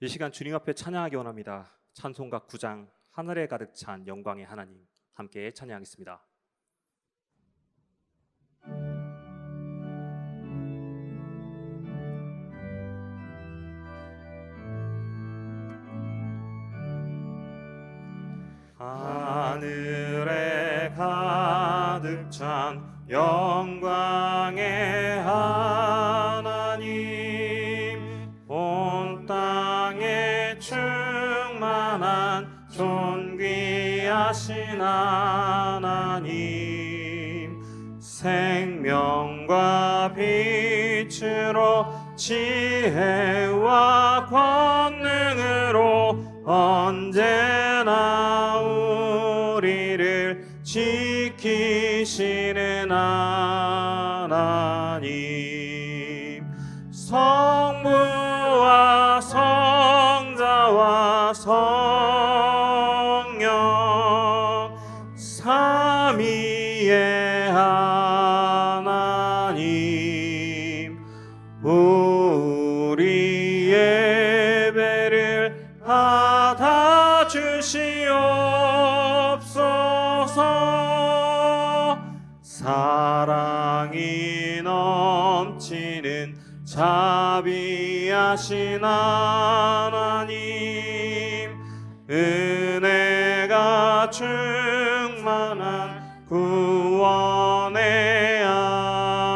이 시간 주님 앞에 찬양하기 원합니다. 찬송가 9장 하늘에 가득 찬 영광의 하나님, 함께 찬양하겠습니다. 하늘에 가득 찬 영광의 하나님, 온 땅에 충만한 존귀하신 하나님, 생명과 빛으로 지혜와 권능으로 언제나 우리를 지키시는 하나님, 성부와 성자와 성령 삼위의 하나님, 우리 예배를 받아 주시옵소서. 사랑이 넘치는 자비하신 하나님, 은혜가 충만한 구원의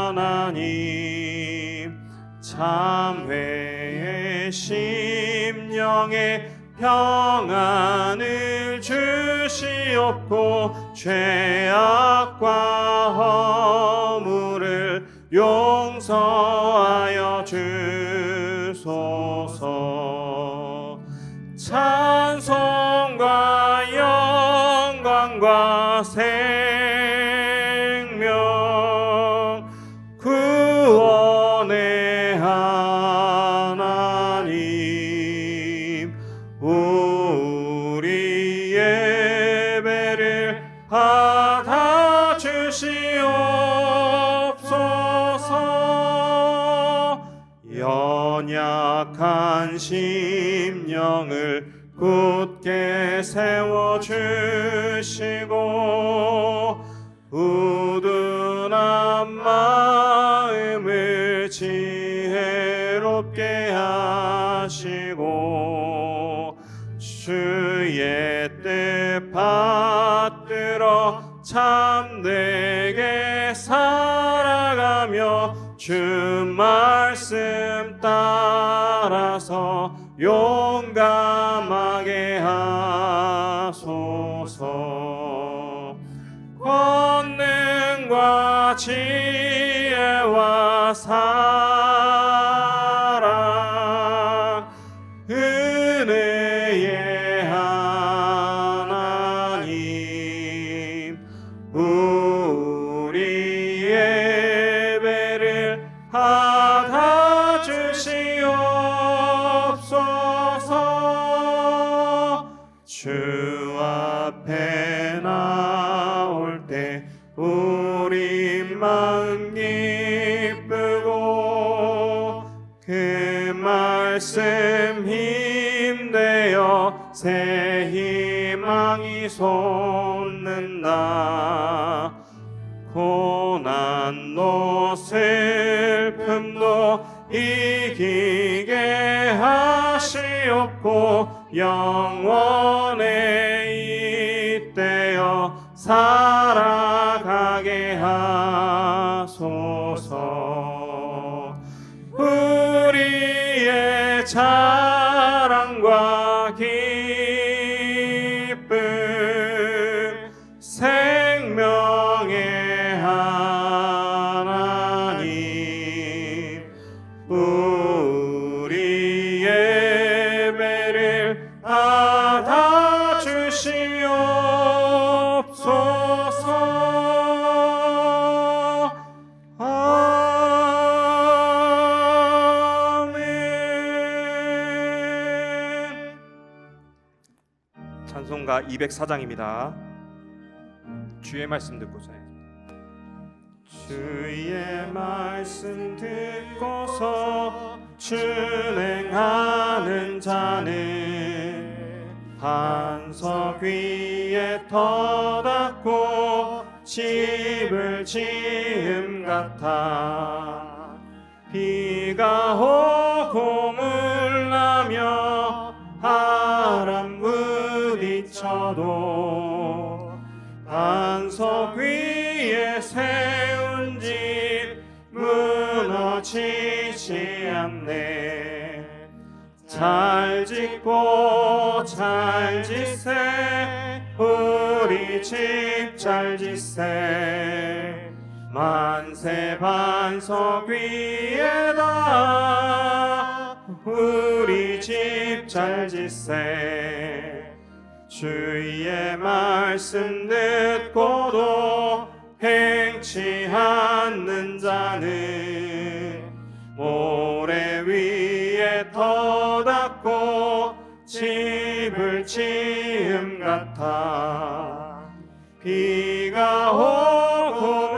하나님, 참회의 심령에 평안을 주시옵고 죄악과 허물을 용서하여 주소서. 찬송과 영광과 생명 구원의 하나님, 우리 예배를 받아 주시옵소서. 연약한 심령을 굳게 세워주시고 우둔한 마음을 지혜롭게 하시고 주의 뜻 받들어 참되게 살아가며 주 말씀 따라서 용감하게 하소서. 권능과 지혜와 사랑 은혜의 하나님, 우리 예배를 받아 주시옵소서. 주 앞에 나올 때 우리 마음 기쁘고 그 말씀 힘되어 새 희망이 솟는다. 고난도 슬픔도 이기게 하시옵고 영원에 잇대어 살아가게 하소서. 우리의 자랑과 기쁨 생명의 하나님, 우리 예배를 받아 주시옵소서. 아멘. 찬송가 204장입니다. 주의 말씀 듣고서 주의 말씀 듣고서 준행하는 자 자는 반석 위에 터닫고 집을 지음 같아. 비가 오고 물나며 바람 부딪혀도 반석 위에 세운 집 무너지지 않네. 잘 짓고 잘 짓세 우리 집 잘 짓세. 만세 반석 위에다 우리 집 잘 짓세. 주의 말씀 듣고도 행치 않는 자는 모래 위에 터닫고 집을 지음 같아. 비가 오고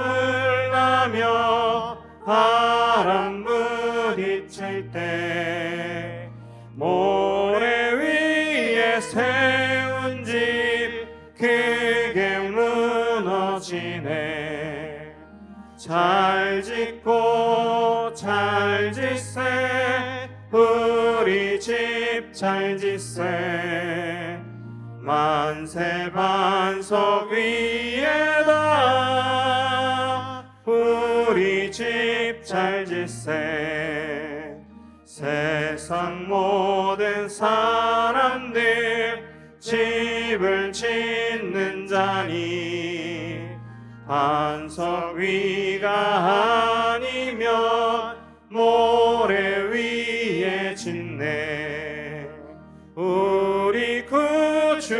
물나며 바람 부딪힐 때 모래 위에 세운 집 크게 무너지네. 잘 짓고 잘 짓세 우리 집 잘 짓세. 만세 반석 위에다 우리 집 잘 짓세. 세상 모든 사람들 집을 짓는 자니 반석 위가 아니면 모래 위에 짓네. 우리 구주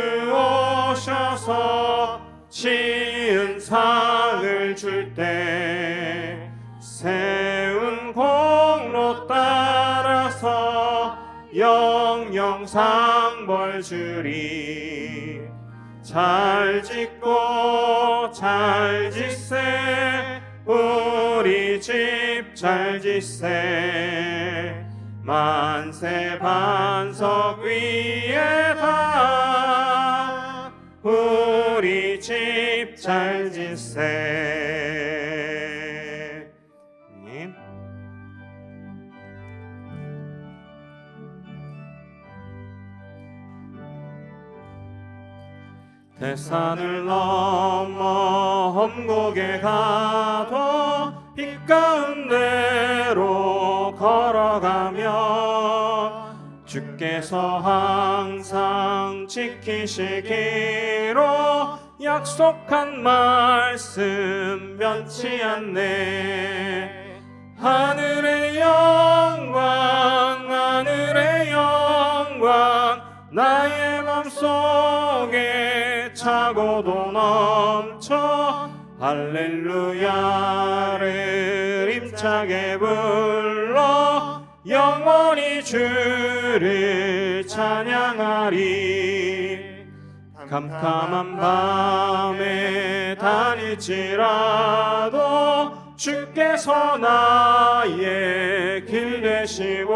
오셔서 지은 상을 줄 때 세운 공로 따라서 영영 상벌 주리. 잘 짓고 잘 짓세 우리 집 잘 짓세. 만세 반석 위에다 우리 집 잘 짓세. 아멘. 대산을 넘어 험곡에 가도 빛 가운데로 걸어가며 주께서 항상 지키시기로 약속한 말씀 변치 않네. 하늘의 영광 하늘의 영광 나의 맘속에 차고도 넘쳐 할렐루야를 힘차게 불러 영원히 주를 찬양하리. 캄캄한 밤에 다닐지라도 주께서 나의 길 되시고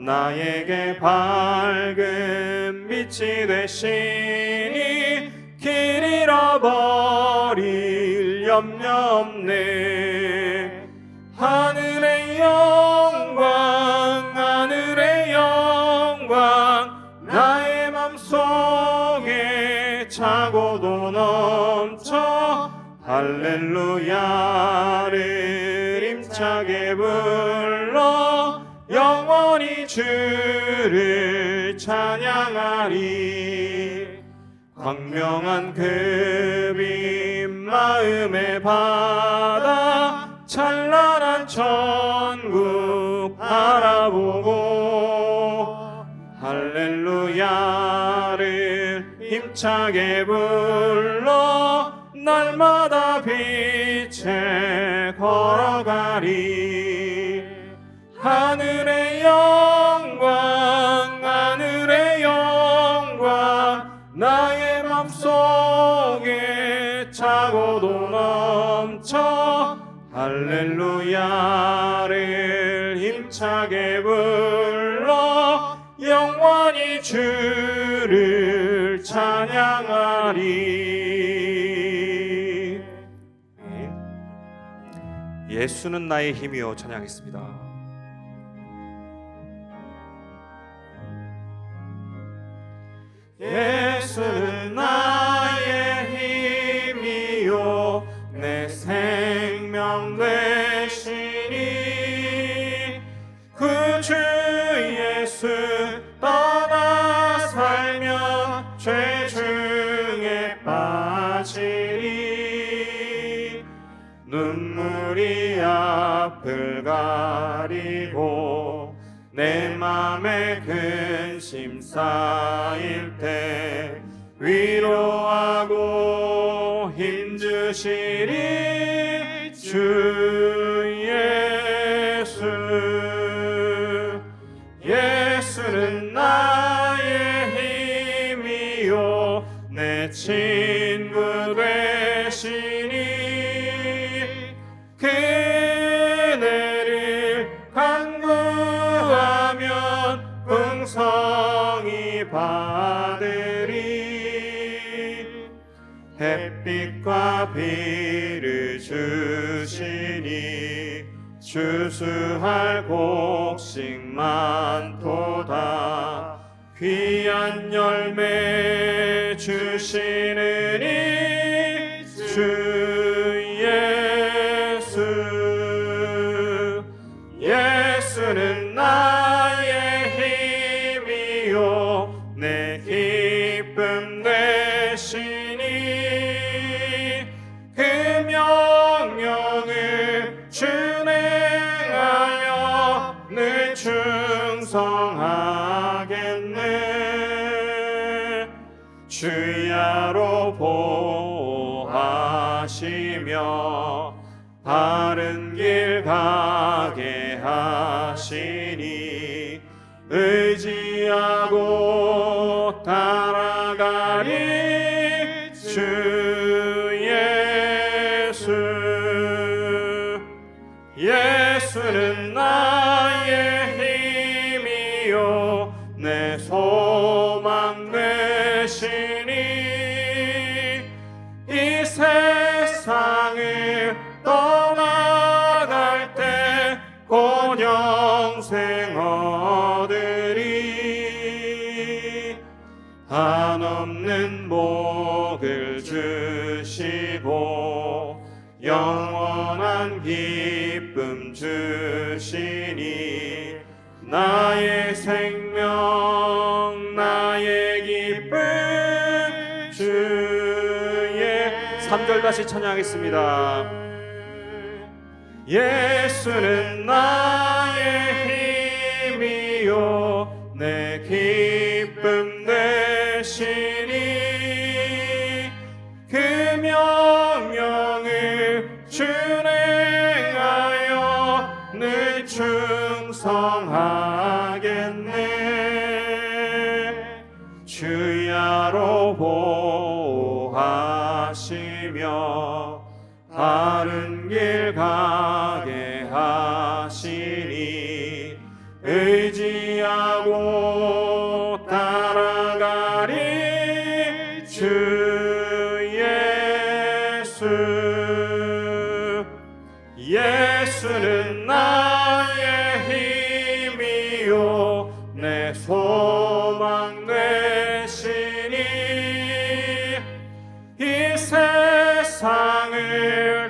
나에게 밝은 빛이 되시니 길 잃어버릴 염려 없네. 하늘의 영광 하늘의 영광 나의 맘속에 차고도 넘쳐 할렐루야를 힘차게 불러 영원히 주를 찬양하리. 광명한 그 빛 마음에 받아 찬란한 천국 바라보고 할렐루야를 힘차게 불러 날마다 빛에 걸어가리. 하늘의 영광 하늘의 영광 나의 맘속에 차고도 넘쳐 할렐루야를 힘차게 불러 주를 찬양하리. 예수는 나의 힘이요 찬양했습니다. 예수는 나의 힘이요 내 생명 되시니 그 주 예수 떠나 살면 죄 중에 빠지리. 눈물이 앞을 가리고 내 맘에 근심 쌓일 때 위로하고 힘주시리 주 예수. 예수는 나의 힘이요 내 친구 되시니 그네를 간구하면 풍성히 받으리. 햇빛과 비를 주시니 추수할 곡식 많도다. 귀한 열매 주시느니 주 예수. 예수는 나의 힘이요 내 기쁨 되시니 그 명령을 준행하여 늘 충성하겠네. 주야로 보호하시며 바른 길 가게 하시니 의지하고 따라가리 주 예수. 예수는 나의 힘이요 내 소망 되시니 이 세상을 떠나갈 때 곧 영생 얻으리. 한없는 복을 주시고 영원한 기쁨 주시니 나의 생명 나의 기쁨 주의 3절 다시 찬양하겠습니다. 예수는 나의 힘이요 내 기쁨 되시니 그 명령을 준행하여 늘 충성하겠네. 주야로 보호하시며 바른 길 가게 하시니 의지하고 따라가리 주 예수. 예수는 나의 힘이요 내 소망 되시니 이 세상을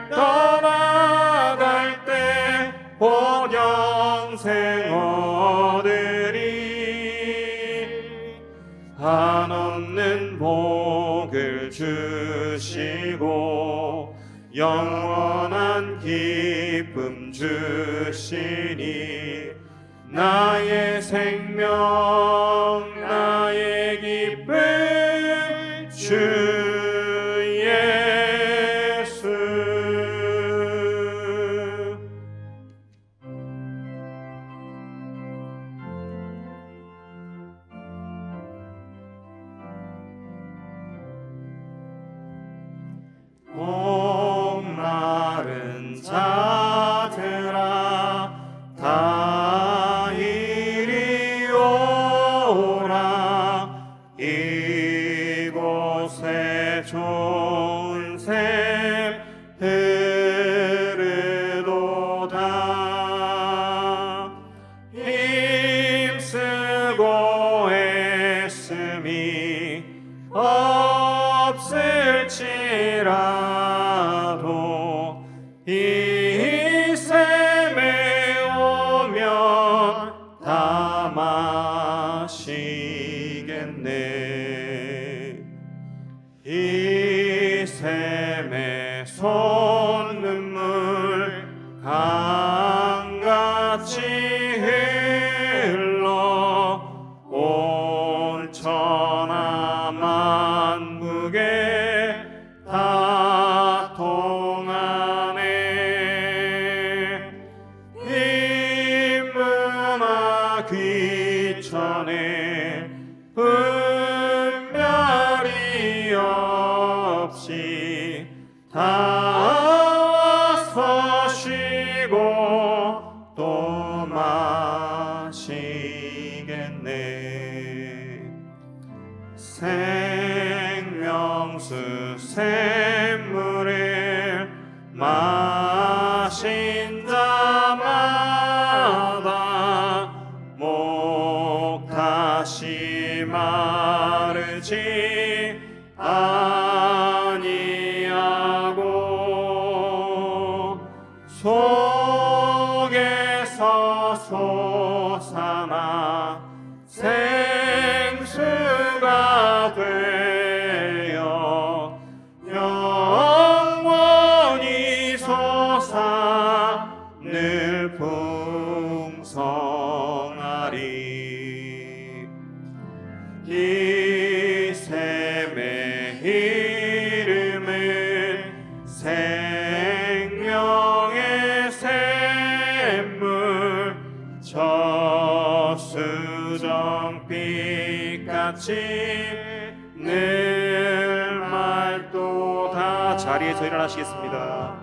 떠나갈 때 곧 영생 얻으리. 한없는 복을 주시고 영원한 기쁨 주시니 나의 생명 나의 기쁨 주 목마른 자들아 다 이리 오라. 아니라도 이 샘에 오면 다 마시겠네. 이 샘에 솟는물 강같이 흘러 온 천하 만국에 다 통하네. 빈문화 귀천에 분별이 없이 다 와서 쉬고 또 마시겠네. 생명수 샘물을 마신 자마다 목 다시 마르지 아니하고 속에서 솟아나 생수가 되어 영원히 솟아 늘 풍성하리. 이 샘의 이름은 생명의 샘물, 저수정빛같이 늘 맑도다. 자리에서 일어나시겠습니다.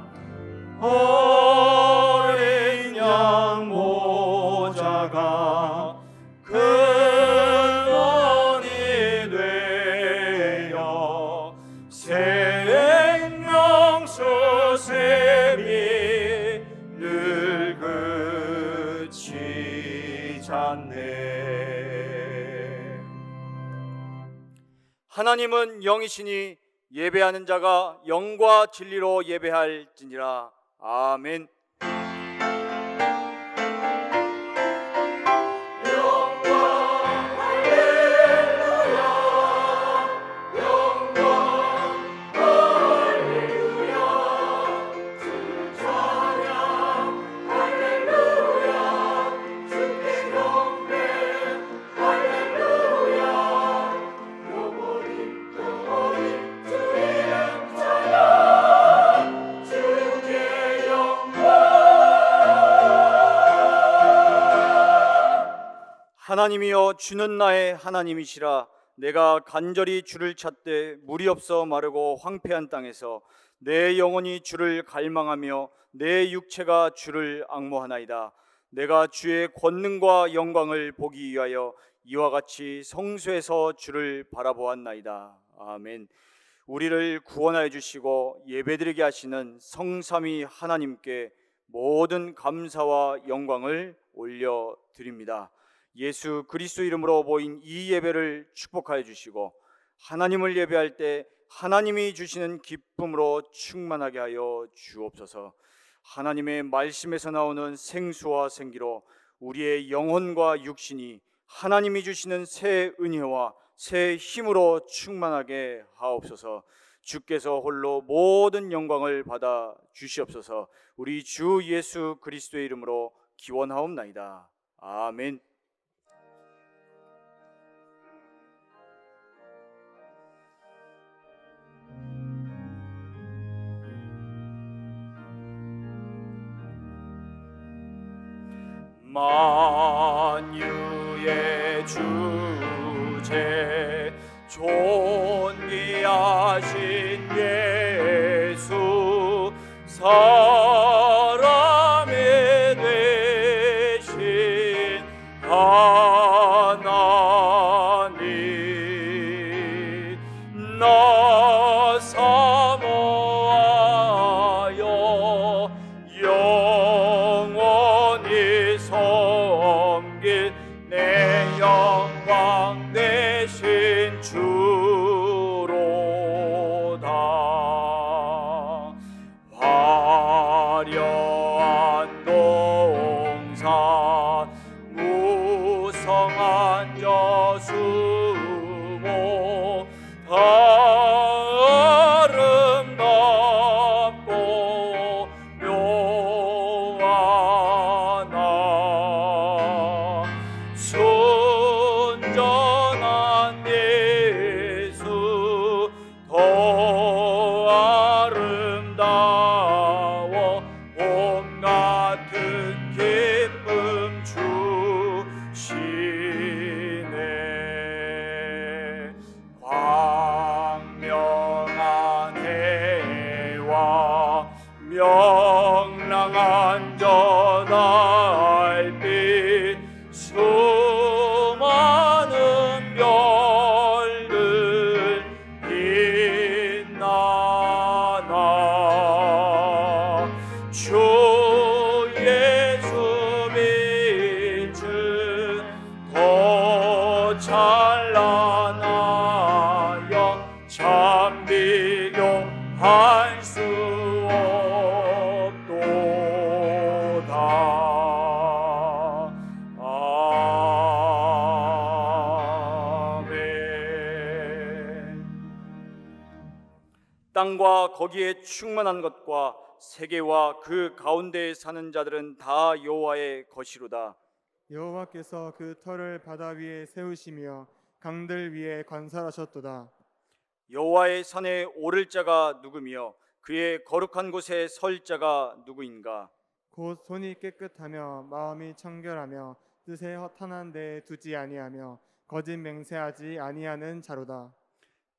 어린 양 모자가 근원이 되어 생명수 샘이 늘 그치지 않네. 하나님은 영이시니 예배하는 자가 영과 진리로 예배할지니라. 아멘. 하나님이여, 주는 나의 하나님이시라. 내가 간절히 주를 찾되 물이 없어 마르고 황폐한 땅에서 내 영혼이 주를 갈망하며 내 육체가 주를 앙모하나이다. 내가 주의 권능과 영광을 보기 위하여 이와 같이 성소에서 주를 바라보았나이다. 아멘. 우리를 구원하여 주시고 예배드리게 하시는 성삼위 하나님께 모든 감사와 영광을 올려드립니다. 예수 그리스도 이름으로 모인 이 예배를 축복하여 주시고 하나님을 예배할 때 하나님이 주시는 기쁨으로 충만하게 하여 주옵소서. 하나님의 말씀에서 나오는 생수와 생기로 우리의 영혼과 육신이 하나님이 주시는 새 은혜와 새 힘으로 충만하게 하옵소서. 주께서 홀로 모든 영광을 받아 주시옵소서. 우리 주 예수 그리스도의 이름으로 기원하옵나이다. 아멘. 만유의 주제 존귀하신 예수, 사람이 되신 하나님, 나 사모하여 영원히 섬길 내 영광 되신 주로다. 천사 무성한 저수모 아름답고 묘하나 순전한 예수 더 아름다워 봄 같은 기쁨 주시네. 광명한 해와 명랑한 저 달빛 수많은 별들 빛나나 주 예수 빛은 더 찬란하여 참 비교할 수 없도다. 아멘. 땅과 거기에 충만한 것과 세계와 그 가운데에 사는 자들은 다 여호와의 것이로다. 여호와께서 그 터를 바다 위에 세우시며 강들 위에 관설하셨도다. 여호와의 산에 오를 자가 누구며 그의 거룩한 곳에 설 자가 누구인가? 곧 손이 깨끗하며 마음이 청결하며 뜻에 허탄한 데에 두지 아니하며 거짓 맹세하지 아니하는 자로다.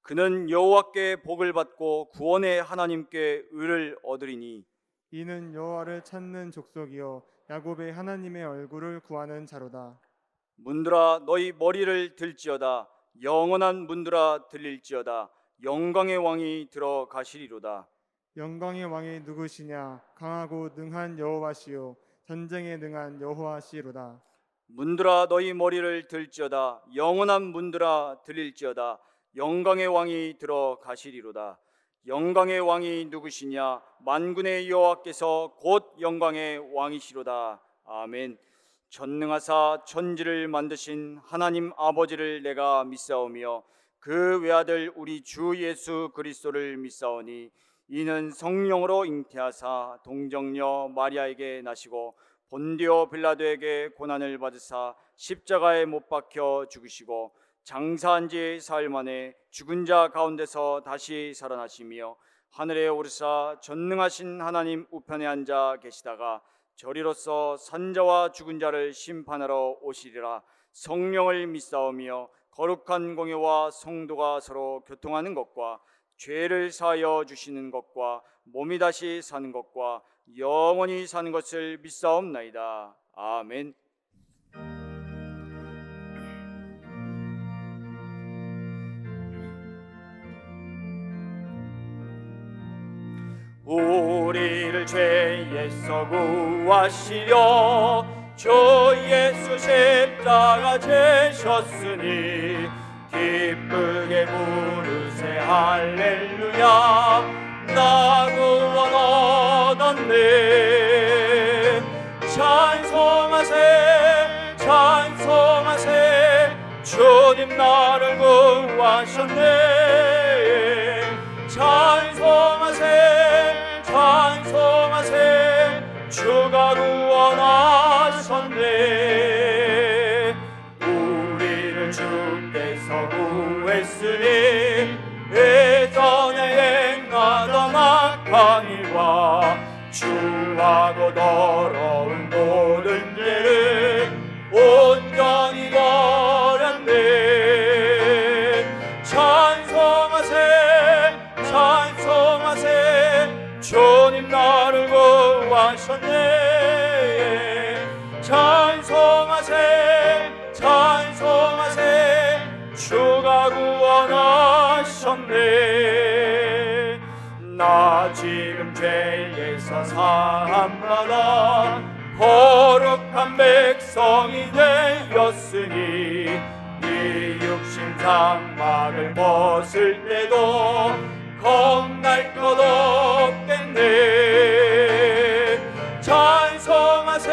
그는 여호와께 복을 받고 구원의 하나님께 의를 얻으리니 이는 여호와를 찾는 족속이요 야곱의 하나님의 얼굴을 구하는 자로다. 문들아 너희 머리를 들지어다. 영원한 문들아 들릴지어다. 영광의 왕이 들어가시리로다. 영광의 왕이 누구시냐? 강하고 능한 여호와시요 전쟁에 능한 여호와시로다. 문들아 너희 머리를 들지어다. 영원한 문들아 들릴지어다. 영광의 왕이 들어가시리로다. 영광의 왕이 누구시냐? 만군의 여호와께서 곧 영광의 왕이시로다. 아멘. 전능하사 천지를 만드신 하나님 아버지를 내가 믿사오며 그 외아들 우리 주 예수 그리스도를 믿사오니 이는 성령으로 잉태하사 동정녀 마리아에게 나시고 본디오 빌라도에게 고난을 받으사 십자가에 못 박혀 죽으시고 장사한 지 사흘 만에 죽은 자 가운데서 다시 살아나시며 하늘에 오르사 전능하신 하나님 우편에 앉아 계시다가 저리로서 산자와 죽은 자를 심판하러 오시리라. 성령을 믿사오며 거룩한 공예와 성도가 서로 교통하는 것과 죄를 사하여 주시는 것과 몸이 다시 사는 것과 영원히 사는 것을 믿사옵나이다. 아멘. 우리를 죄에서 구하시려 주 예수 십자가 지셨으니 기쁘게 부르세 할렐루야. 나 구원 얻었네. 찬송하세 찬송하세 주님 나를 구하셨네. 찬송하세 찬송하세 주가 구원하셨네. 우리를 주께서 구했으니 예전에 행하던 악한 일과 주하고 더러운 모든 죄를 온전히 버렸네. 찬송하세 찬송하세 주님 나를 구하셨네. 찬송하세 찬송하세 주가 구원하셨네. 나 지금 죄에서 사함받아 거룩한 백성이 되었으니 이 육신 장막을 벗을 때도 겁날 것 없겠네. 찬송하세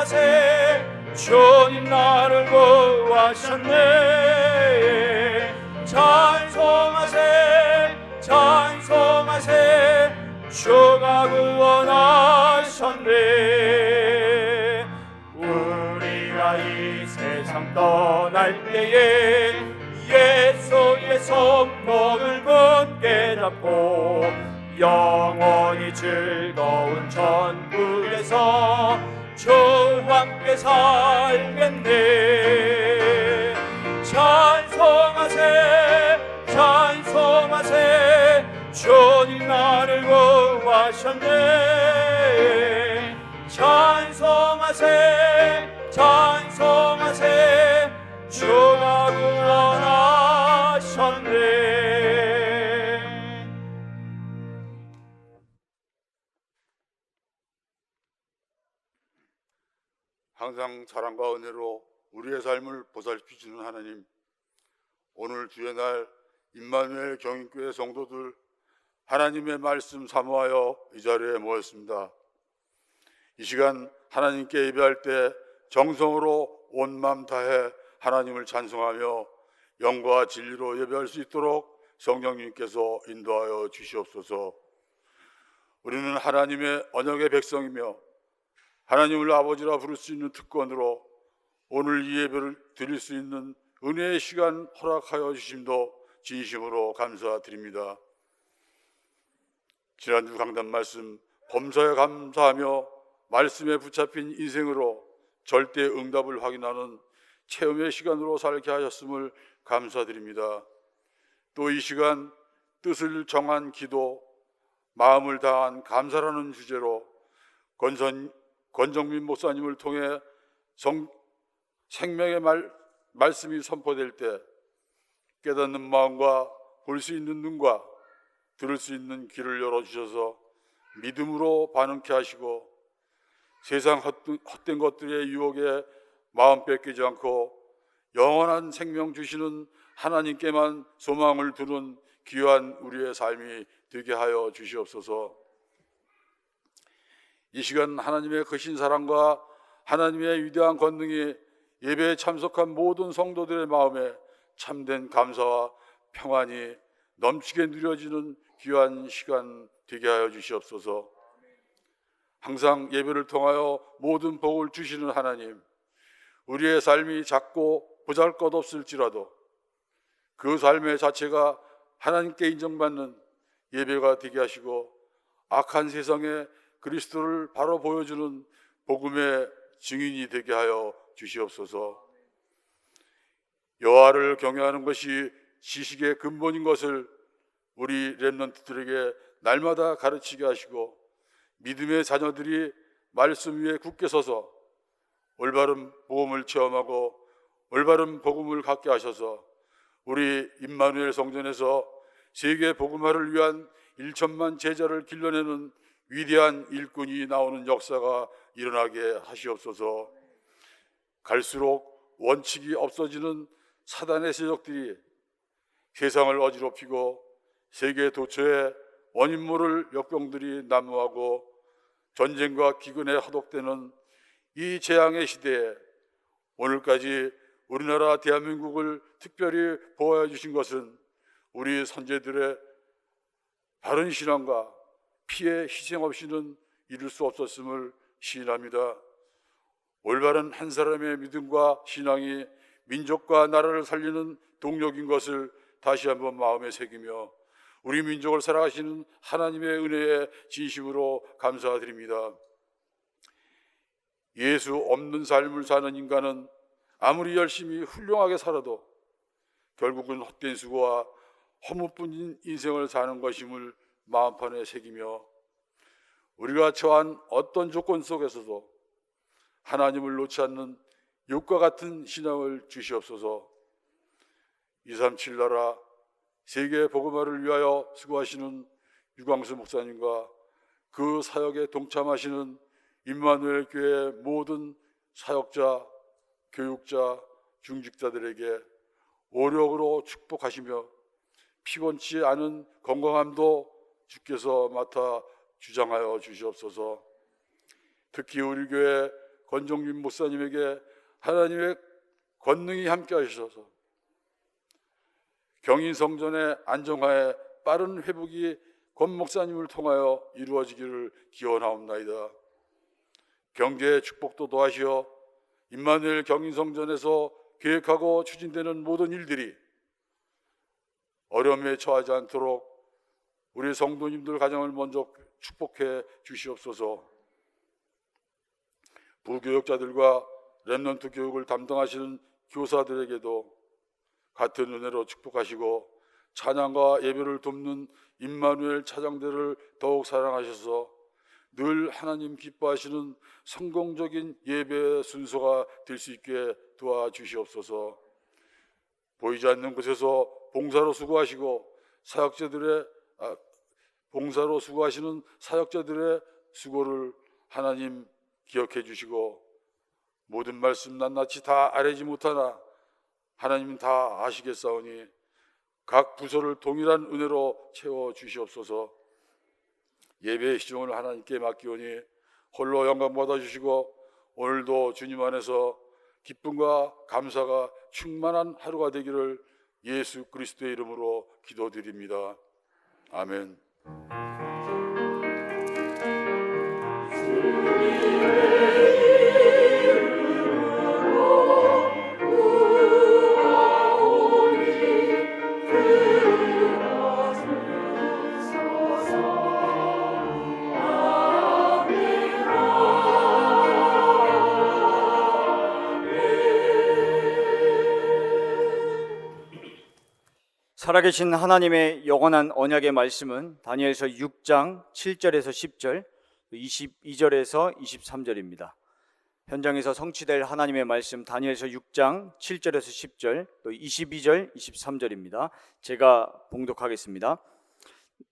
찬송하세 주님 나를 구하셨네 찬송하세 찬송하세 주가 구원하셨네 우리가 이 세상 떠날 때에 예수의 손목을 굳게 잡고 영원히 즐거운 천국에서 주와 함께 살겠네 찬송하세 찬송하세 주님 나를 구하셨네 찬송하세 찬송하세 주가 구원하셨네 항상 사랑과 은혜로 우리의 삶을 보살피시는 하나님, 오늘 주의 날 임마누엘 경인교회 성도들 하나님의 말씀 사모하여 이 자리에 모였습니다. 이 시간 하나님께 예배할 때 정성으로 온 마음 다해 하나님을 찬송하며 영과 진리로 예배할 수 있도록 성령님께서 인도하여 주시옵소서. 우리는 하나님의 언약의 백성이며 하나님을 아버지라 부를 수 있는 특권으로 오늘 이 예배를 드릴 수 있는 은혜의 시간 허락하여 주심도 진심으로 감사드립니다. 지난주 강단 말씀 범사에 감사하며 말씀에 붙잡힌 인생으로 절대 응답을 확인하는 체험의 시간으로 살게 하셨음을 감사드립니다. 또 이 시간 뜻을 정한 기도, 마음을 다한 감사라는 주제로 권정민 목사님을 통해 생명의 말씀이 선포될 때 깨닫는 마음과 볼 수 있는 눈과 들을 수 있는 귀를 열어주셔서 믿음으로 반응케 하시고 세상 헛된 것들의 유혹에 마음 뺏기지 않고 영원한 생명 주시는 하나님께만 소망을 두는 귀한 우리의 삶이 되게 하여 주시옵소서. 이 시간 하나님의 크신 사랑과 하나님의 위대한 권능이 예배에 참석한 모든 성도들의 마음에 참된 감사와 평안이 넘치게 누려지는 귀한 시간 되게 하여 주시옵소서. 항상 예배를 통하여 모든 복을 주시는 하나님, 우리의 삶이 작고 보잘것없을지라도 그 삶의 자체가 하나님께 인정받는 예배가 되게 하시고 악한 세상에 그리스도를 바로 보여주는 복음의 증인이 되게 하여 주시옵소서. 여호와를 경외하는 것이 지식의 근본인 것을 우리 렘넌트들에게 날마다 가르치게 하시고 믿음의 자녀들이 말씀 위에 굳게 서서 올바른 복음을 체험하고 올바른 복음을 갖게 하셔서 우리 임마누엘 성전에서 세계 복음화를 위한 1천만 제자를 길러내는 위대한 일꾼이 나오는 역사가 일어나게 하시옵소서. 갈수록 원칙이 없어지는 사단의 세력들이 세상을 어지럽히고 세계 도처에 원인 모를 역병들이 난무하고 전쟁과 기근에 허덕대는 이 재앙의 시대에 오늘까지 우리나라 대한민국을 특별히 보호해 주신 것은 우리 선제들의 바른 신앙과 피해 희생 없이는 이룰 수 없었음을 시인합니다. 올바른 한 사람의 믿음과 신앙이 민족과 나라를 살리는 동력인 것을 다시 한번 마음에 새기며 우리 민족을 살아가시는 하나님의 은혜에 진심으로 감사드립니다. 예수 없는 삶을 사는 인간은 아무리 열심히 훌륭하게 살아도 결국은 헛된 수고와 허무뿐인 인생을 사는 것임을 마음판에 새기며 우리가 처한 어떤 조건 속에서도 하나님을 놓지 않는 욥과 같은 신앙을 주시옵소서. 237 나라 세계 복음화를 위하여 수고하시는 유광수 목사님과 그 사역에 동참하시는 임마누엘 교회 모든 사역자, 교육자, 중직자들에게 오력으로 축복하시며 피곤치 않은 건강함도 주께서 맡아 주장하여 주시옵소서. 특히 우리 교회 권종균 목사님에게 하나님의 권능이 함께 하셔서 경인성전의 안정화에 빠른 회복이 권 목사님을 통하여 이루어지기를 기원하옵나이다. 경제의 축복도 더하시어 임마누엘 경인성전에서 계획하고 추진되는 모든 일들이 어려움에 처하지 않도록 우리 성도님들 가정을 먼저 축복해 주시옵소서. 부교역자들과 렘넌트 교육을 담당하시는 교사들에게도 같은 은혜로 축복하시고 찬양과 예배를 돕는 임마누엘 차장대를 더욱 사랑하셔서 늘 하나님 기뻐하시는 성공적인 예배 순서가 될 수 있게 도와주시옵소서. 보이지 않는 곳에서 봉사로 수고하시고 봉사로 수고하시는 사역자들의 수고를 하나님 기억해 주시고 모든 말씀 낱낱이 다 아뢰지 못하나 하나님은 다 아시겠사오니 각 부서를 동일한 은혜로 채워 주시옵소서. 예배의 시종을 하나님께 맡기오니 홀로 영광 받아 주시고 오늘도 주님 안에서 기쁨과 감사가 충만한 하루가 되기를 예수 그리스도의 이름으로 기도드립니다. 아멘. 살아계신 하나님의 영원한 언약의 말씀은 다니엘서 6장 7절에서 10절, 22절에서 23절입니다. 현장에서 성취될 하나님의 말씀 다니엘서 6장 7절에서 10절, 또 22절, 23절입니다. 제가 봉독하겠습니다.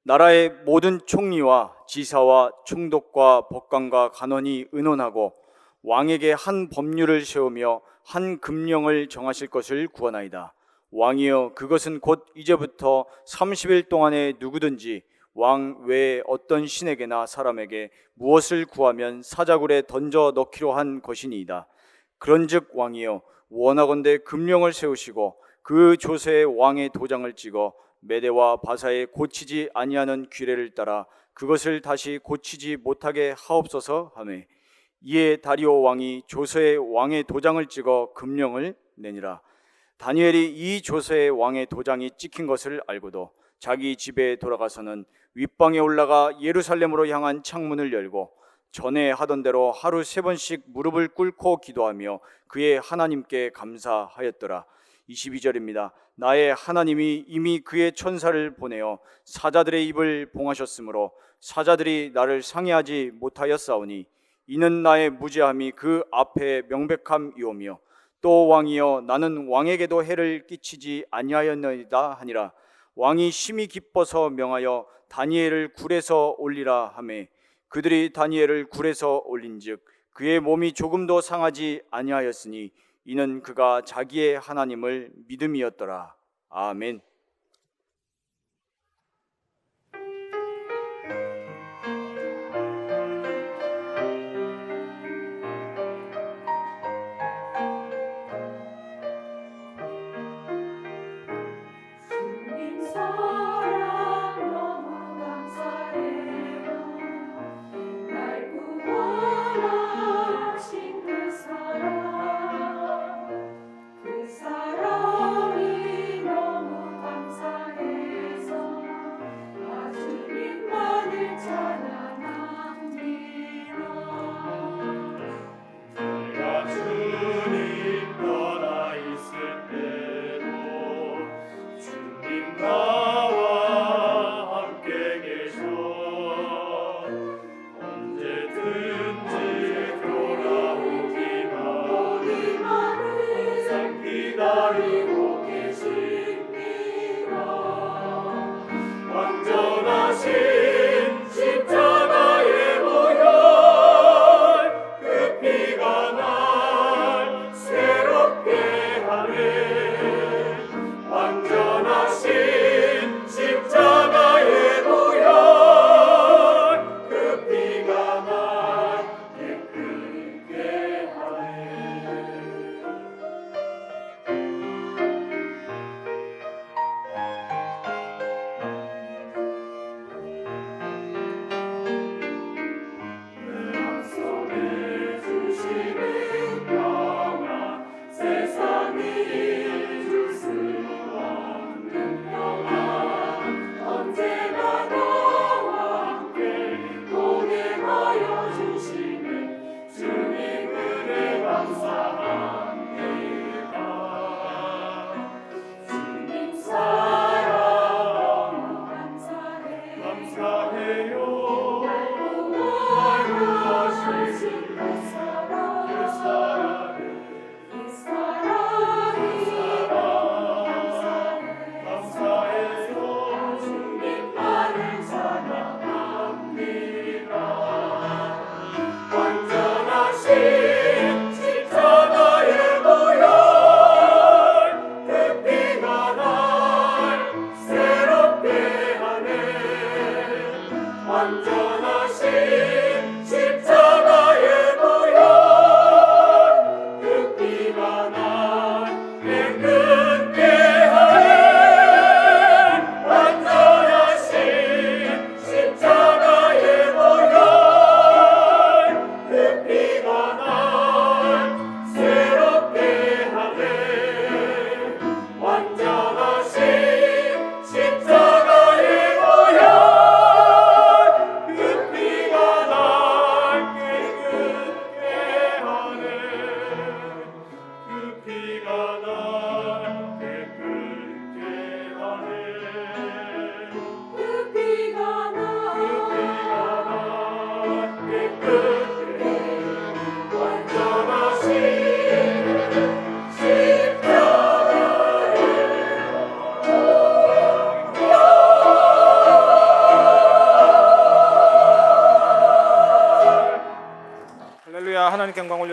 나라의 모든 총리와 지사와 총독과 법관과 간원이 의논하고 왕에게 한 법률을 세우며 한 금령을 정하실 것을 구하나이다. 왕이여, 그것은 곧 이제부터 30일 동안에 누구든지 왕 외에 어떤 신에게나 사람에게 무엇을 구하면 사자굴에 던져 넣기로 한 것이니이다. 그런즉 왕이여, 원하건대 금령을 세우시고 그 조서에 왕의 도장을 찍어 메대와 바사에 고치지 아니하는 규례를 따라 그것을 다시 고치지 못하게 하옵소서 하매, 이에 다리오 왕이 조서에 왕의 도장을 찍어 금령을 내니라. 다니엘이 이 조서에 왕의 도장이 찍힌 것을 알고도 자기 집에 돌아가서는 윗방에 올라가 예루살렘으로 향한 창문을 열고 전에 하던 대로 하루 3번씩 무릎을 꿇고 기도하며 그의 하나님께 감사하였더라. 22절입니다. 나의 하나님이 이미 그의 천사를 보내어 사자들의 입을 봉하셨으므로 사자들이 나를 상해하지 못하였사오니 이는 나의 무죄함이 그 앞에 명백함이오며 또 왕이여, 나는 왕에게도 해를 끼치지 아니하였나이다 하니라. 왕이 심히 기뻐서 명하여 다니엘을 굴에서 올리라 하매 그들이 다니엘을 굴에서 올린즉 그의 몸이 조금도 상하지 아니하였으니 이는 그가 자기의 하나님을 믿음이었더라. 아멘. 그 사랑이 너무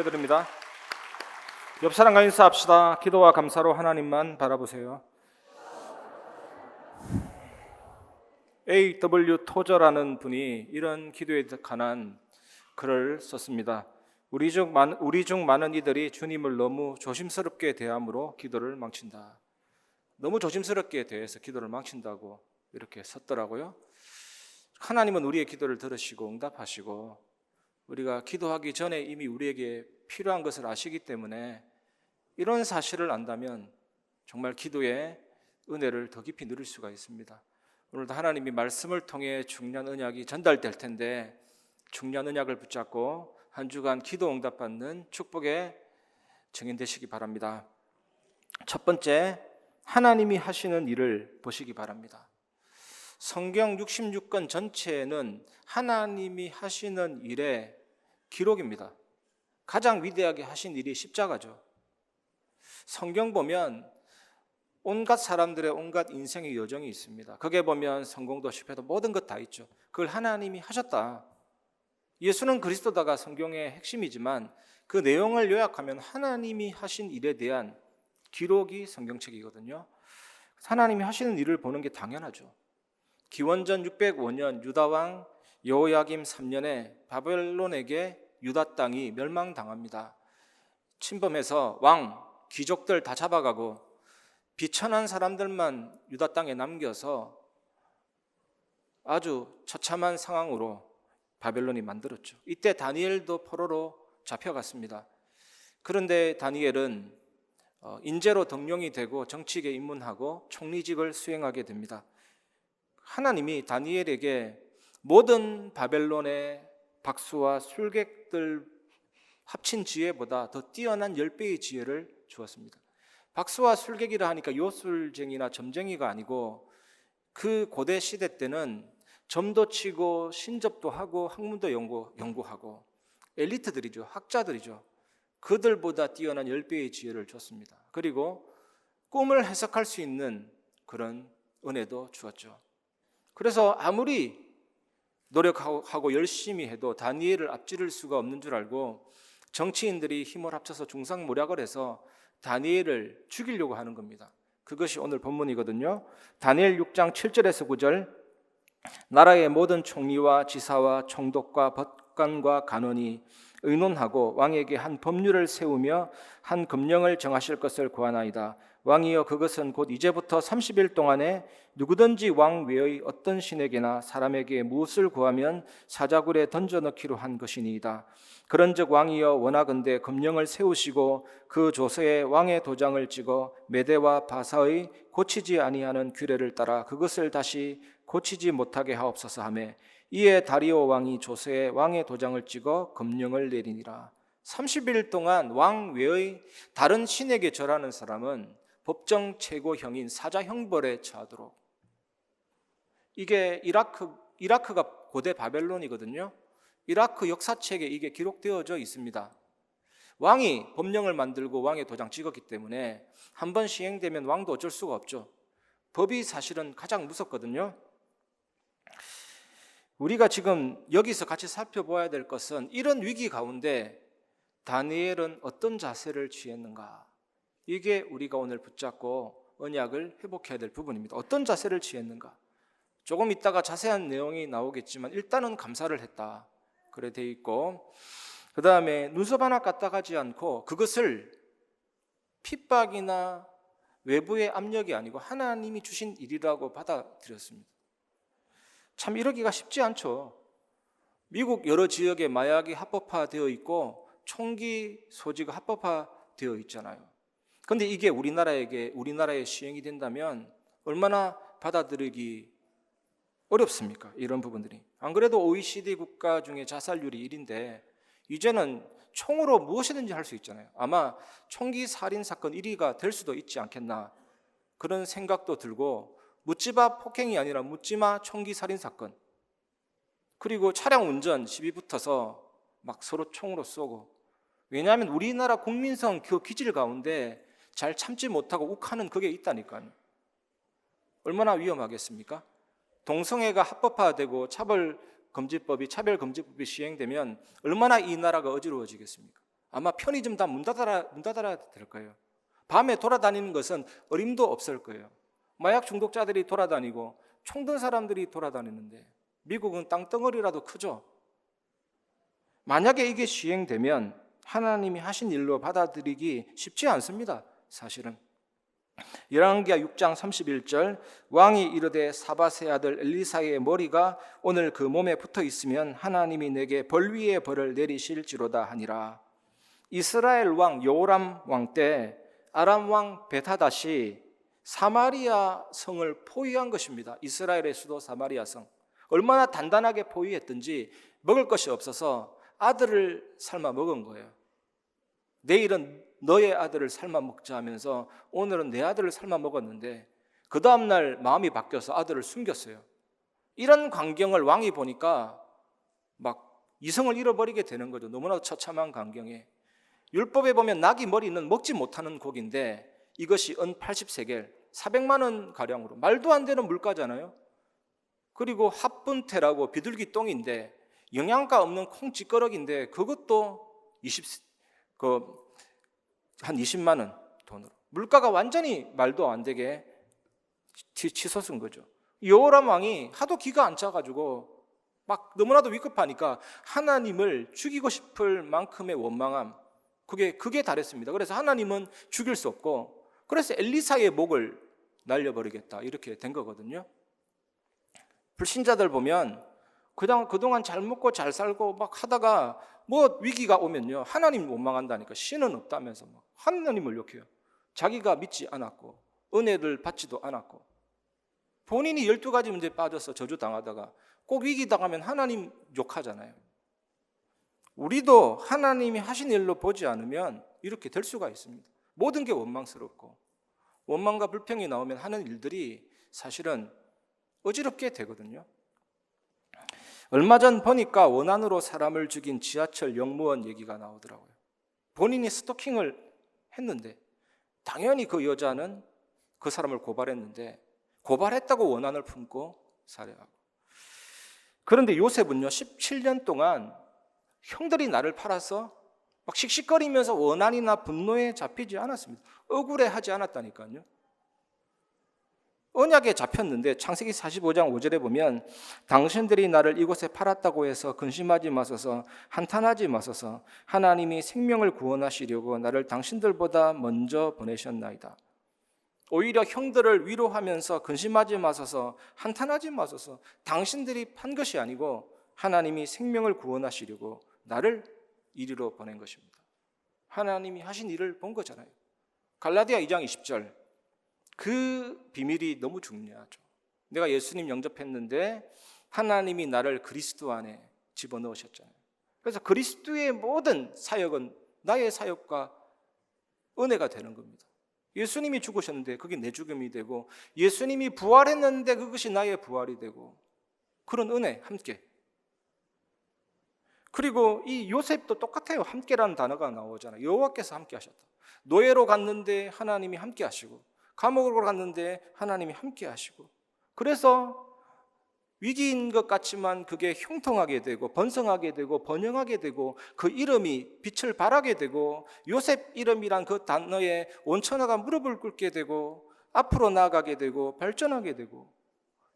축하드립니다. 옆 사람과 인사합시다. 기도와 감사로 하나님만 바라보세요. A.W. 토저라는 분이 이런 기도에 관한 글을 썼습니다. 우리 중 많은 이들이 주님을 너무 조심스럽게 대함으로 기도를 망친다. 너무 조심스럽게 대해서 기도를 망친다고 이렇게 썼더라고요. 하나님은 우리의 기도를 들으시고 응답하시고 우리가 기도하기 전에 이미 우리에게 필요한 것을 아시기 때문에 이런 사실을 안다면 정말 기도의 은혜를 더 깊이 누릴 수가 있습니다. 오늘도 하나님이 말씀을 통해 중요한 언약이 전달될 텐데 중요한 언약을 붙잡고 한 주간 기도 응답받는 축복의 증인 되시기 바랍니다. 첫 번째, 하나님이 하시는 일을 보시기 바랍니다. 성경 66권 전체는 하나님이 하시는 일의 기록입니다. 가장 위대하게 하신 일이 십자가죠. 성경 보면 온갖 사람들의 온갖 인생의 여정이 있습니다. 거기에 보면 성공도 실패도 모든 것 다 있죠. 그걸 하나님이 하셨다. 예수는 그리스도다가 성경의 핵심이지만 그 내용을 요약하면 하나님이 하신 일에 대한 기록이 성경책이거든요. 하나님이 하시는 일을 보는 게 당연하죠. 기원전 605년 유다왕 여호야김 3년에 바벨론에게 유다 땅이 멸망당합니다. 침범해서 왕, 귀족들 다 잡아가고 비천한 사람들만 유다 땅에 남겨서 아주 처참한 상황으로 바벨론이 만들었죠. 이때 다니엘도 포로로 잡혀갔습니다. 그런데 다니엘은 인재로 등용이 되고 정치계에 입문하고 총리직을 수행하게 됩니다. 하나님이 다니엘에게 모든 바벨론의 박수와 술객들 합친 지혜보다 더 뛰어난 10배의 지혜를 주었습니다. 박수와 술객이라 하니까 요술쟁이나 점쟁이가 아니고 그 고대 시대 때는 점도 치고 신접도 하고 학문도 연구하고 엘리트들이죠. 학자들이죠. 그들보다 뛰어난 10배의 지혜를 줬습니다. 그리고 꿈을 해석할 수 있는 그런 은혜도 주었죠. 그래서 아무리 노력하고 열심히 해도 다니엘을 앞지를 수가 없는 줄 알고 정치인들이 힘을 합쳐서 중상모략을 해서 다니엘을 죽이려고 하는 겁니다. 그것이 오늘 본문이거든요. 다니엘 6장 7절에서 9절 나라의 모든 총리와 지사와 총독과 법관과 간원이 의논하고 왕에게 한 법률을 세우며 한 금령을 정하실 것을 구하나이다. 왕이여 그것은 곧 이제부터 30일 동안에 누구든지 왕 외의 어떤 신에게나 사람에게 무엇을 구하면 사자굴에 던져넣기로 한 것이니이다. 그런즉 왕이여 원하건대 금령을 세우시고 그 조서에 왕의 도장을 찍어 메대와 바사의 고치지 아니하는 규례를 따라 그것을 다시 고치지 못하게 하옵소서 하매 이에 다리오 왕이 조서에 왕의 도장을 찍어 금령을 내리니라. 30일 동안 왕 외의 다른 신에게 절하는 사람은 법정 최고형인 사자 형벌에 처하도록. 이게 이라크가 고대 바벨론이거든요. 이라크 역사책에 이게 기록되어져 있습니다. 왕이 법령을 만들고 왕의 도장 찍었기 때문에 한 번 시행되면 왕도 어쩔 수가 없죠. 법이 사실은 가장 무섭거든요. 우리가 지금 여기서 같이 살펴봐야 될 것은 이런 위기 가운데 다니엘은 어떤 자세를 취했는가? 이게 우리가 오늘 붙잡고 언약을 회복해야 될 부분입니다. 어떤 자세를 취했는가? 조금 있다가 자세한 내용이 나오겠지만 일단은 감사를 했다. 그래 돼 있고 그 다음에 눈썹 하나 까딱하지 않고 그것을 핍박이나 외부의 압력이 아니고 하나님이 주신 일이라고 받아들였습니다. 참 이러기가 쉽지 않죠. 미국 여러 지역에 마약이 합법화되어 있고 총기 소지가 합법화되어 있잖아요. 그런데 이게 우리나라에 시행이 된다면 얼마나 받아들이기 어렵습니까? 이런 부분들이. 안 그래도 OECD 국가 중에 자살률이 1인데 이제는 총으로 무엇이든지 할 수 있잖아요. 아마 총기 살인 사건 1위가 될 수도 있지 않겠나 그런 생각도 들고 묻지마 폭행이 아니라 묻지마 총기 살인 사건 그리고 차량 운전 시비 붙어서 막 서로 총으로 쏘고 왜냐하면 우리나라 국민성 그 기질 가운데 잘 참지 못하고 욱하는 그게 있다니까요. 얼마나 위험하겠습니까? 동성애가 합법화되고 차별금지법이 시행되면 얼마나 이 나라가 어지러워지겠습니까? 아마 편의점 다 문 닫아야 될 거예요. 밤에 돌아다니는 것은 어림도 없을 거예요. 마약 중독자들이 돌아다니고 총든 사람들이 돌아다니는데 미국은 땅덩어리라도 크죠. 만약에 이게 시행되면 하나님이 하신 일로 받아들이기 쉽지 않습니다. 사실은. 열왕기하 6장 31절 왕이 이르되 사밧의 아들 엘리사의 머리가 오늘 그 몸에 붙어 있으면 하나님이 내게 벌 위에 벌을 내리실지로다 하니라. 이스라엘 왕 여호람 왕 때 아람 왕 베타닷이 사마리아 성을 포위한 것입니다. 이스라엘의 수도 사마리아 성. 얼마나 단단하게 포위했든지 먹을 것이 없어서 아들을 삶아 먹은 거예요. 내일은 너의 아들을 삶아 먹자 하면서 오늘은 내 아들을 삶아 먹었는데 그 다음날 마음이 바뀌어서 아들을 숨겼어요. 이런 광경을 왕이 보니까 막 이성을 잃어버리게 되는 거죠. 너무나 처참한 광경에. 율법에 보면 나귀 머리는 먹지 못하는 곡인데 이것이 은 80세겔 400만 원 가량으로 말도 안 되는 물가잖아요. 그리고 합분태라고 비둘기 똥인데 영양가 없는 콩찌꺼러기인데 그것도 한 20만 원 돈으로. 물가가 완전히 말도 안 되게 치솟은 거죠. 여호람 왕이 하도 기가 안 차가지고 막 너무나도 위급하니까 하나님을 죽이고 싶을 만큼의 원망함, 그게 달했습니다. 그래서 하나님은 죽일 수 없고 그래서 엘리사의 목을 날려버리겠다 이렇게 된 거거든요. 불신자들 보면 그동안 잘 먹고 잘 살고 막 하다가 뭐 위기가 오면요 하나님 원망한다니까. 신은 없다면서 막 하나님을 욕해요. 자기가 믿지 않았고 은혜를 받지도 않았고 본인이 12가지 문제에 빠져서 저주당하다가 꼭 위기 당하면 하나님 욕하잖아요. 우리도 하나님이 하신 일로 보지 않으면 이렇게 될 수가 있습니다. 모든 게 원망스럽고 원망과 불평이 나오면 하는 일들이 사실은 어지럽게 되거든요. 얼마 전 보니까 원한으로 사람을 죽인 지하철 역무원 얘기가 나오더라고요. 본인이 스토킹을 했는데 당연히 그 여자는 그 사람을 고발했는데 고발했다고 원한을 품고 살해하고. 그런데 요셉은요 17년 동안 형들이 나를 팔아서 막 씩씩거리면서 원한이나 분노에 잡히지 않았습니다. 억울해하지 않았다니까요. 언약에 잡혔는데 창세기 45장 5절에 보면 당신들이 나를 이곳에 팔았다고 해서 근심하지 마소서 한탄하지 마소서 하나님이 생명을 구원하시려고 나를 당신들보다 먼저 보내셨나이다. 오히려 형들을 위로하면서 근심하지 마소서 한탄하지 마소서 당신들이 판 것이 아니고 하나님이 생명을 구원하시려고 나를 이리로 보낸 것입니다. 하나님이 하신 일을 본 거잖아요. 갈라디아 2장 20절 그 비밀이 너무 중요하죠. 내가 예수님 영접했는데 하나님이 나를 그리스도 안에 집어넣으셨잖아요. 그래서 그리스도의 모든 사역은 나의 사역과 은혜가 되는 겁니다. 예수님이 죽으셨는데 그게 내 죽음이 되고 예수님이 부활했는데 그것이 나의 부활이 되고 그런 은혜 함께. 그리고 이 요셉도 똑같아요. 함께라는 단어가 나오잖아요. 여호와께서 함께 하셨다. 노예로 갔는데 하나님이 함께 하시고 감옥으로 갔는데 하나님이 함께 하시고 그래서 위기인 것 같지만 그게 형통하게 되고 번성하게 되고 번영하게 되고 그 이름이 빛을 발하게 되고 요셉 이름이란 그 단어에 온천하가 무릎을 꿇게 되고 앞으로 나아가게 되고 발전하게 되고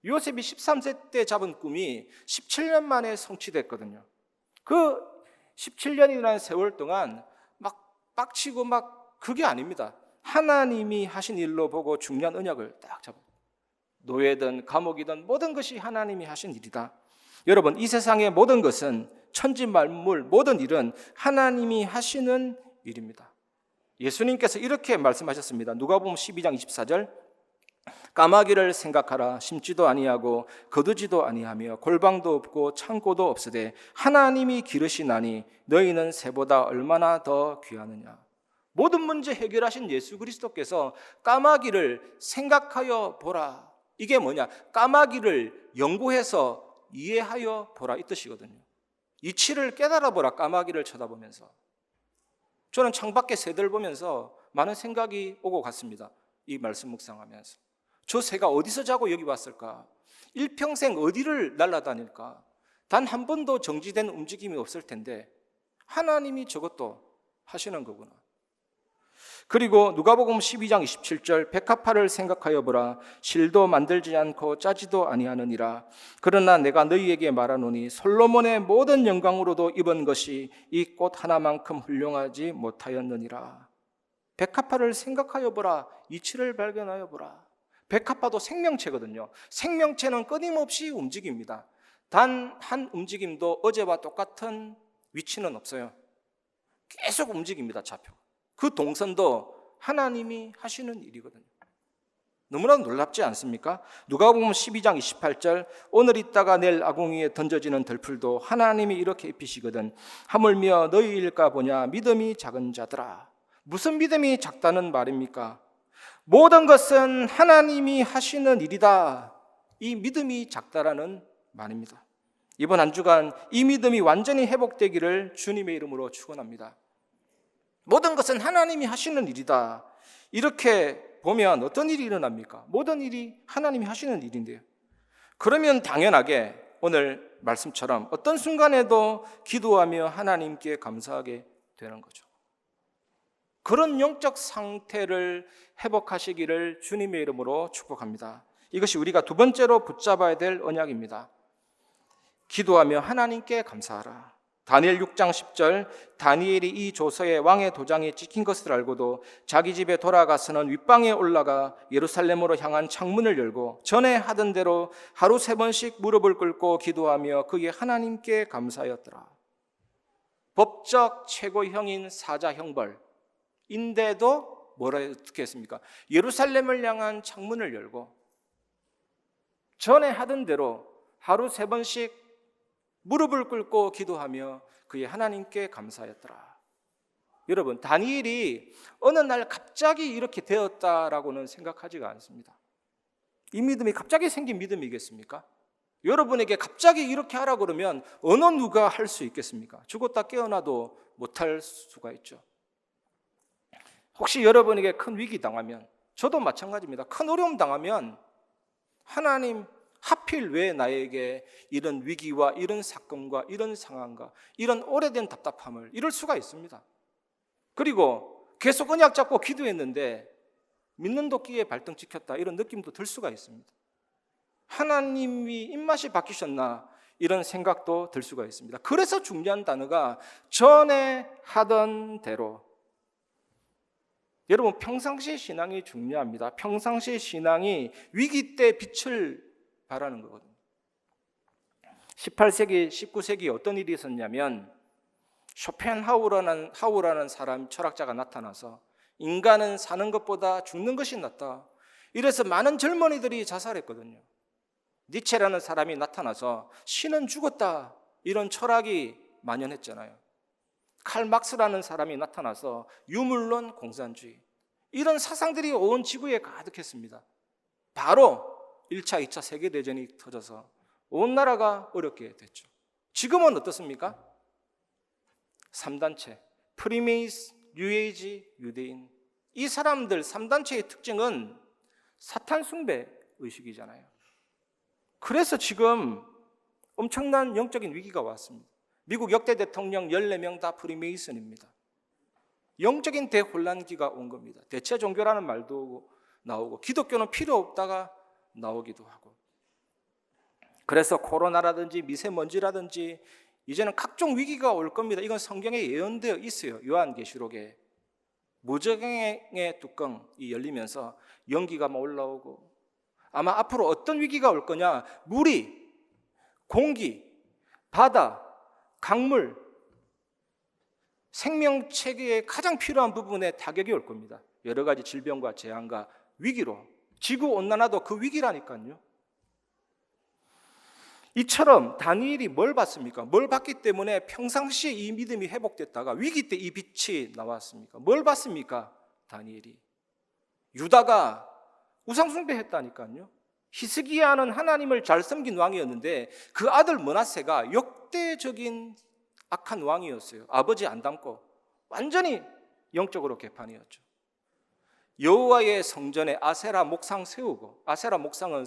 요셉이 13세 때 잡은 꿈이 17년 만에 성취됐거든요. 그 17년이라는 세월 동안 막 빡치고 막 그게 아닙니다. 하나님이 하신 일로 보고 중요한 언약을 딱 잡아. 노예든 감옥이든 모든 것이 하나님이 하신 일이다. 여러분 이 세상의 모든 것은 천지 만물 모든 일은 하나님이 하시는 일입니다. 예수님께서 이렇게 말씀하셨습니다. 누가복음 12장 24절 까마귀를 생각하라 심지도 아니하고 거두지도 아니하며 골방도 없고 창고도 없으되 하나님이 기르시나니 너희는 새보다 얼마나 더 귀하느냐. 모든 문제 해결하신 예수 그리스도께서 까마귀를 생각하여 보라. 이게 뭐냐? 까마귀를 연구해서 이해하여 보라 이 뜻이거든요. 이치를 깨달아 보라. 까마귀를 쳐다보면서. 저는 창밖에 새들 보면서 많은 생각이 오고 갔습니다. 이 말씀 묵상하면서. 저 새가 어디서 자고 여기 왔을까? 일평생 어디를 날아다닐까? 단 한 번도 정지된 움직임이 없을 텐데 하나님이 저것도 하시는 거구나. 그리고 누가복음 12장 27절 백합화를 생각하여 보라. 실도 만들지 않고 짜지도 아니하느니라. 그러나 내가 너희에게 말하노니 솔로몬의 모든 영광으로도 입은 것이 이 꽃 하나만큼 훌륭하지 못하였느니라. 백합화를 생각하여 보라. 이치를 발견하여 보라. 백합화도 생명체거든요. 생명체는 끊임없이 움직입니다. 단 한 움직임도 어제와 똑같은 위치는 없어요. 계속 움직입니다. 좌표. 그 동선도 하나님이 하시는 일이거든요. 너무나 놀랍지 않습니까? 누가복음 12장 28절 오늘 있다가 내일 아궁이에 던져지는 들풀도 하나님이 이렇게 입히시거든. 하물며 너희일까 보냐 믿음이 작은 자들아. 무슨 믿음이 작다는 말입니까? 모든 것은 하나님이 하시는 일이다. 이 믿음이 작다라는 말입니다. 이번 한 주간 이 믿음이 완전히 회복되기를 주님의 이름으로 축원합니다. 모든 것은 하나님이 하시는 일이다. 이렇게 보면 어떤 일이 일어납니까? 모든 일이 하나님이 하시는 일인데요. 그러면 당연하게 오늘 말씀처럼 어떤 순간에도 기도하며 하나님께 감사하게 되는 거죠. 그런 영적 상태를 회복하시기를 주님의 이름으로 축복합니다. 이것이 우리가 두 번째로 붙잡아야 될 언약입니다. 기도하며 하나님께 감사하라. 다니엘 6장 10절 다니엘이 이 조서에 왕의 도장이 찍힌 것을 알고도 자기 집에 돌아가서는 윗방에 올라가 예루살렘으로 향한 창문을 열고 전에 하던 대로 하루 3번씩 무릎을 꿇고 기도하며 그의 하나님께 감사하였더라. 법적 최고형인 사자 형벌인데도 어떻게 했습니까? 예루살렘을 향한 창문을 열고 전에 하던 대로 하루 3번씩 무릎을 꿇고 기도하며 그의 하나님께 감사하였더라. 여러분, 다니엘이 어느 날 갑자기 이렇게 되었다라고는 생각하지가 않습니다. 이 믿음이 갑자기 생긴 믿음이겠습니까? 여러분에게 갑자기 이렇게 하라 그러면 어느 누가 할 수 있겠습니까? 죽었다 깨어나도 못할 수가 있죠. 혹시 여러분에게 큰 위기 당하면, 저도 마찬가지입니다. 큰 어려움 당하면 하나님 하필 왜 나에게 이런 위기와 이런 사건과 이런 상황과 이런 오래된 답답함을 이럴 수가 있습니다. 그리고 계속 언약 잡고 기도했는데 믿는 도끼에 발등 찍혔다 이런 느낌도 들 수가 있습니다. 하나님이 입맛이 바뀌셨나 이런 생각도 들 수가 있습니다. 그래서 중요한 단어가 전에 하던 대로. 여러분, 평상시 신앙이 중요합니다. 평상시 신앙이 위기 때 빛을 바라는 거거든요. 18세기, 19세기에 어떤 일이 있었냐면 쇼펜하우라는 사람 철학자가 나타나서 인간은 사는 것보다 죽는 것이 낫다. 이래서 많은 젊은이들이 자살했거든요. 니체라는 사람이 나타나서 신은 죽었다. 이런 철학이 만연했잖아요. 칼 막스라는 사람이 나타나서 유물론 공산주의. 이런 사상들이 온 지구에 가득했습니다. 바로 1차, 2차 세계대전이 터져서 온 나라가 어렵게 됐죠. 지금은 어떻습니까? 3단체, 프리메이스, 뉴에이지, 유대인. 이 사람들 3단체의 특징은 사탄 숭배 의식이잖아요. 그래서 지금 엄청난 영적인 위기가 왔습니다. 미국 역대 대통령 14명 다 프리메이슨입니다. 영적인 대혼란기가 온 겁니다. 대체 종교라는 말도 나오고 기독교는 필요 없다가 나오기도 하고. 그래서 코로나라든지 미세먼지라든지 이제는 각종 위기가 올 겁니다. 이건 성경에 예언되어 있어요. 요한계시록에 무적행의 뚜껑이 열리면서 연기가 막 올라오고, 아마 앞으로 어떤 위기가 올 거냐, 물이, 공기, 바다, 강물, 생명체계의 가장 필요한 부분에 타격이 올 겁니다. 여러 가지 질병과 재앙과 위기로. 지구온난화도 그 위기라니까요. 이처럼 다니엘이 뭘 봤습니까? 뭘 봤기 때문에 평상시에 이 믿음이 회복됐다가 위기 때 이 빛이 나왔습니까? 뭘 봤습니까? 다니엘이. 유다가 우상숭배했다니까요. 히스기야는 하나님을 잘 섬긴 왕이었는데 그 아들 므낫세가 역대적인 악한 왕이었어요. 아버지 안 닮고 완전히 영적으로 개판이었죠. 여호와의 성전에 아세라 목상 세우고, 아세라 목상은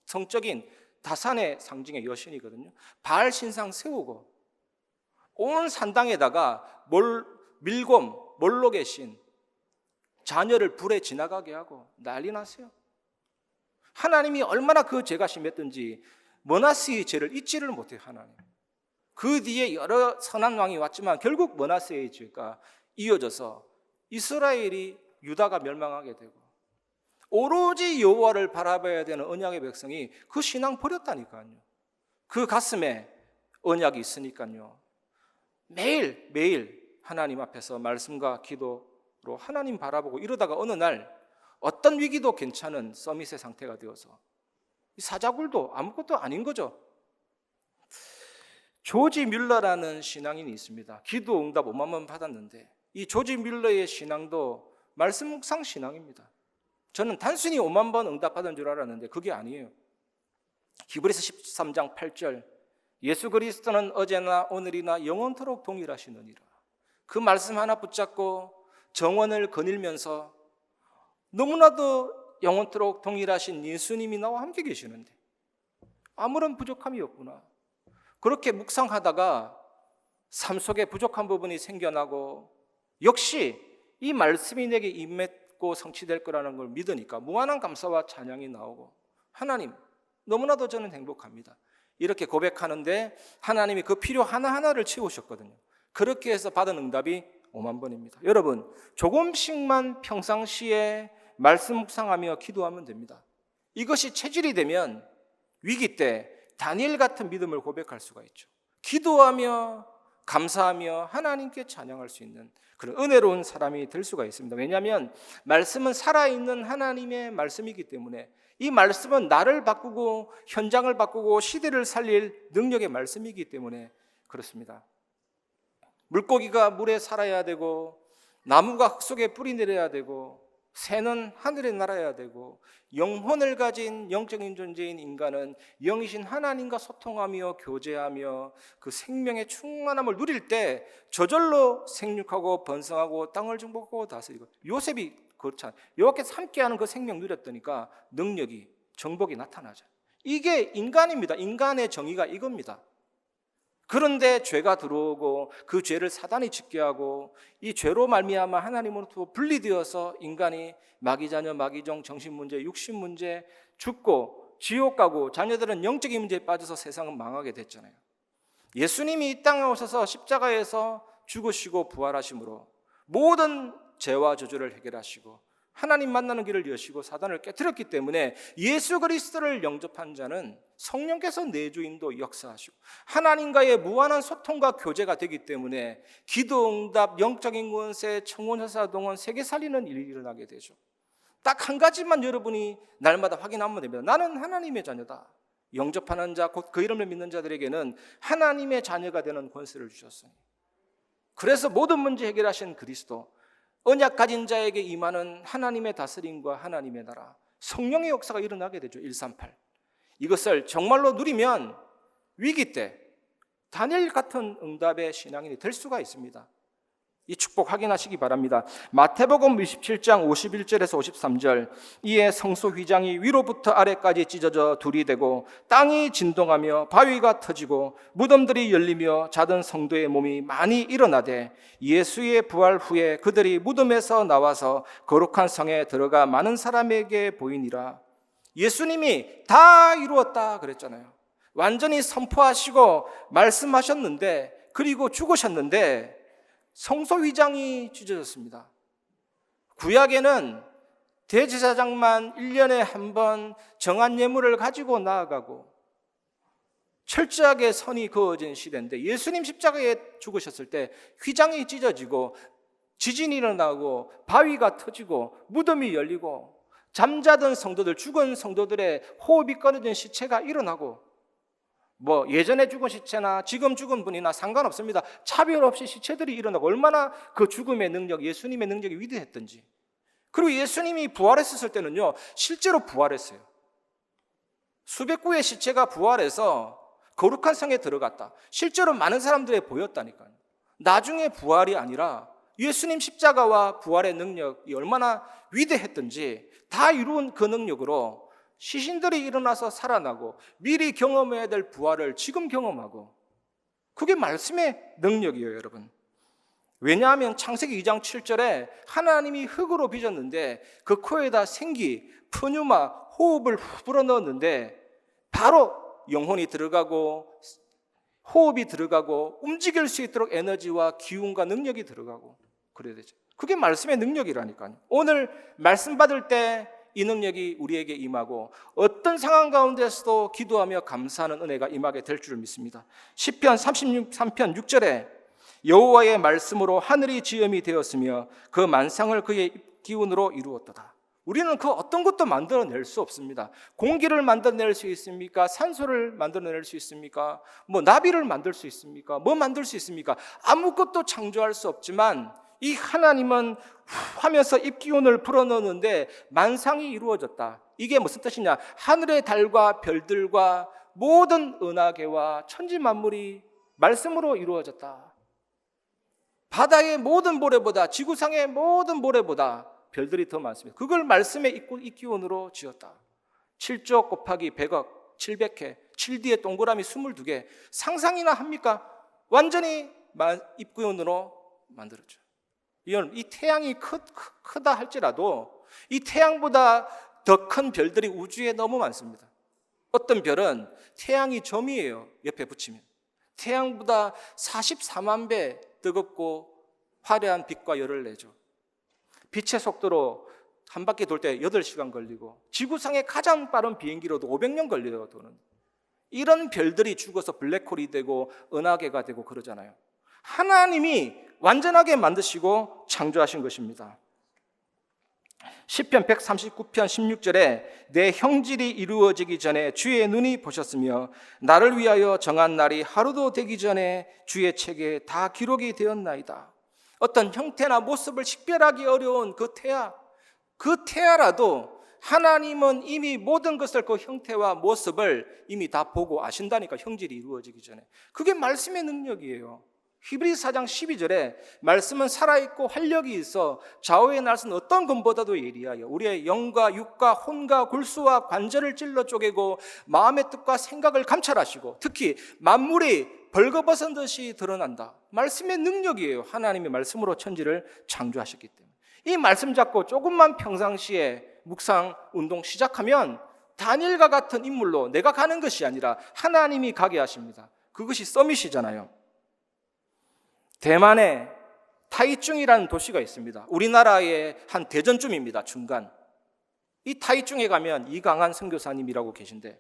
성적인 다산의 상징의 여신이거든요. 바알 신상 세우고 온 산당에다가 밀곰, 몰록의 신, 자녀를 불에 지나가게 하고 난리 났어요. 하나님이 얼마나 그 죄가 심했던지 머나스의 죄를 잊지를 못해요. 하나님. 그 뒤에 여러 선한 왕이 왔지만 결국 머나스의 죄가 이어져서 이스라엘이 유다가 멸망하게 되고 오로지 여호와를 바라봐야 되는 언약의 백성이 그 신앙 버렸다니까요. 그 가슴에 언약이 있으니까요. 매일 하나님 앞에서 말씀과 기도로 하나님 바라보고 이러다가 어느 날 어떤 위기도 괜찮은 서밋의 상태가 되어서 이 사자굴도 아무것도 아닌 거죠. 조지 뮬러라는 신앙인이 있습니다. 기도 응답 5만 번 받았는데 이 조지 뮬러의 신앙도 말씀 묵상 신앙입니다. 저는 단순히 5만 번 응답 받은 줄 알았는데 그게 아니에요. 히브리서 13장 8절 예수 그리스도는 어제나 오늘이나 영원토록 동일하시느니라. 그 말씀 하나 붙잡고 정원을 거닐면서 너무나도 영원토록 동일하신 예수님이 나와 함께 계시는데 아무런 부족함이 없구나. 그렇게 묵상하다가 삶 속에 부족한 부분이 생겨나고 역시 이 말씀이 내게 임했고 성취될 거라는 걸 믿으니까 무한한 감사와 찬양이 나오고 하나님 너무나도 저는 행복합니다. 이렇게 고백하는데 하나님이 그 필요 하나하나를 채우셨거든요. 그렇게 해서 받은 응답이 5만 번입니다. 여러분 조금씩만 평상시에 말씀 묵상하며 기도하면 됩니다. 이것이 체질이 되면 위기 때 다니엘 같은 믿음을 고백할 수가 있죠. 기도하며 감사하며 하나님께 찬양할 수 있는 그런 은혜로운 사람이 될 수가 있습니다. 왜냐하면 말씀은 살아있는 하나님의 말씀이기 때문에 이 말씀은 나를 바꾸고 현장을 바꾸고 시대를 살릴 능력의 말씀이기 때문에 그렇습니다. 물고기가 물에 살아야 되고 나무가 흙 속에 뿌리 내려야 되고 새는 하늘에 날아야 되고 영혼을 가진 영적인 존재인 인간은 영이신 하나님과 소통하며 교제하며 그 생명의 충만함을 누릴 때 저절로 생육하고 번성하고 땅을 정복하고 다스리고 요셉이 그렇잖아요. 여호와께서 함께하는 그 생명 누렸더니까 능력이 정복이 나타나죠. 이게 인간입니다. 인간의 정의가 이겁니다. 그런데 죄가 들어오고 그 죄를 사단이 짓게 하고 이 죄로 말미암아 하나님으로부터 분리되어서 인간이 마귀자녀, 마귀종, 정신문제, 육신문제 죽고 지옥 가고 자녀들은 영적인 문제에 빠져서 세상은 망하게 됐잖아요. 예수님이 이 땅에 오셔서 십자가에서 죽으시고 부활하심으로 모든 죄와 저주를 해결하시고 하나님 만나는 길을 여시고 사단을 깨뜨렸기 때문에 예수 그리스도를 영접한 자는 성령께서 내주인도 역사하시고 하나님과의 무한한 소통과 교제가 되기 때문에 기도 응답, 영적인 권세, 청혼회사 동원 세계 살리는 일이 일어나게 되죠. 딱 한 가지만 여러분이 날마다 확인하면 됩니다. 나는 하나님의 자녀다. 영접하는 자, 곧 그 이름을 믿는 자들에게는 하나님의 자녀가 되는 권세를 주셨으니 그래서 모든 문제 해결하신 그리스도 언약 가진 자에게 임하는 하나님의 다스림과 하나님의 나라 성령의 역사가 일어나게 되죠. 138 이것을 정말로 누리면 위기 때 다니엘 같은 응답의 신앙인이 될 수가 있습니다. 이 축복 확인하시기 바랍니다. 마태복음 27장 51절에서 53절 이에 성소 휘장이 위로부터 아래까지 찢어져 둘이 되고 땅이 진동하며 바위가 터지고 무덤들이 열리며 자던 성도의 몸이 많이 일어나되 예수의 부활 후에 그들이 무덤에서 나와서 거룩한 성에 들어가 많은 사람에게 보이니라. 예수님이 다 이루었다 그랬잖아요. 완전히 선포하시고 말씀하셨는데 그리고 죽으셨는데 성소 휘장이 찢어졌습니다. 구약에는 대제사장만 1년에 한 번 정한 예물을 가지고 나아가고 철저하게 선이 그어진 시대인데 예수님 십자가에 죽으셨을 때 휘장이 찢어지고 지진이 일어나고 바위가 터지고 무덤이 열리고 잠자던 성도들, 죽은 성도들의 호흡이 끊어진 시체가 일어나고 뭐 예전에 죽은 시체나 지금 죽은 분이나 상관없습니다. 차별 없이 시체들이 일어나고 얼마나 그 죽음의 능력, 예수님의 능력이 위대했던지. 그리고 예수님이 부활했을 때는요 실제로 부활했어요. 수백 구의 시체가 부활해서 거룩한 성에 들어갔다. 실제로 많은 사람들에 보였다니까요. 나중에 부활이 아니라 예수님 십자가와 부활의 능력이 얼마나 위대했던지 다 이룬 그 능력으로 시신들이 일어나서 살아나고 미리 경험해야 될 부활을 지금 경험하고 그게 말씀의 능력이에요, 여러분. 왜냐하면 창세기 2장 7절에 하나님이 흙으로 빚었는데 그 코에다 생기, 푸뉴마, 호흡을 불어넣었는데 바로 영혼이 들어가고 호흡이 들어가고 움직일 수 있도록 에너지와 기운과 능력이 들어가고 그래야 되죠. 그게 말씀의 능력이라니까요. 오늘 말씀 받을 때 이 능력이 우리에게 임하고 어떤 상황 가운데서도 기도하며 감사하는 은혜가 임하게 될 줄 믿습니다. 시편 33편 6절에 여호와의 말씀으로 하늘이 지음이 되었으며 그 만상을 그의 기운으로 이루었도다. 우리는 그 어떤 것도 만들어낼 수 없습니다. 공기를 만들어낼 수 있습니까? 산소를 만들어낼 수 있습니까? 나비를 만들 수 있습니까? 만들 수 있습니까? 아무것도 창조할 수 없지만 이 하나님은 하면서 입기운을 불어넣는데 만상이 이루어졌다. 이게 무슨 뜻이냐? 하늘의 달과 별들과 모든 은하계와 천지 만물이 말씀으로 이루어졌다. 바다의 모든 모래보다, 지구상의 모든 모래보다 별들이 더 많습니다. 그걸 말씀의 입기운으로 지었다. 7조 곱하기 100억 700회 7D의 동그라미 22개 상상이나 합니까? 완전히 입기운으로 만들었죠. 이 태양이 크다 할지라도 이 태양보다 더 큰 별들이 우주에 너무 많습니다. 어떤 별은 태양이 점이에요. 옆에 붙이면 태양보다 44만 배 뜨겁고 화려한 빛과 열을 내죠. 빛의 속도로 한 바퀴 돌 때 8시간 걸리고 지구상의 가장 빠른 비행기로도 500년 걸려요. 도는. 이런 별들이 죽어서 블랙홀이 되고 은하계가 되고 그러잖아요. 하나님이 완전하게 만드시고 창조하신 것입니다. 시편 139편 16절에 내 형질이 이루어지기 전에 주의 눈이 보셨으며 나를 위하여 정한 날이 하루도 되기 전에 주의 책에 다 기록이 되었나이다. 어떤 형태나 모습을 식별하기 어려운 그 태아라도 하나님은 이미 모든 것을 그 형태와 모습을 이미 다 보고 아신다니까. 형질이 이루어지기 전에. 그게 말씀의 능력이에요. 히브리서 4장 12절에 말씀은 살아있고 활력이 있어 좌우의 날선 어떤 검보다도 예리하여 우리의 영과 육과 혼과 골수와 관절을 찔러 쪼개고 마음의 뜻과 생각을 감찰하시고 특히 만물이 벌거벗은 듯이 드러난다. 말씀의 능력이에요. 하나님이 말씀으로 천지를 창조하셨기 때문에. 이 말씀 잡고 조금만 평상시에 묵상 운동 시작하면 다니엘과 같은 인물로 내가 가는 것이 아니라 하나님이 가게 하십니다. 그것이 서밋이잖아요. 대만에 타이중이라는 도시가 있습니다. 우리나라의 한 대전쯤입니다. 중간. 이 타이중에 가면 이강한 선교사님이라고 계신데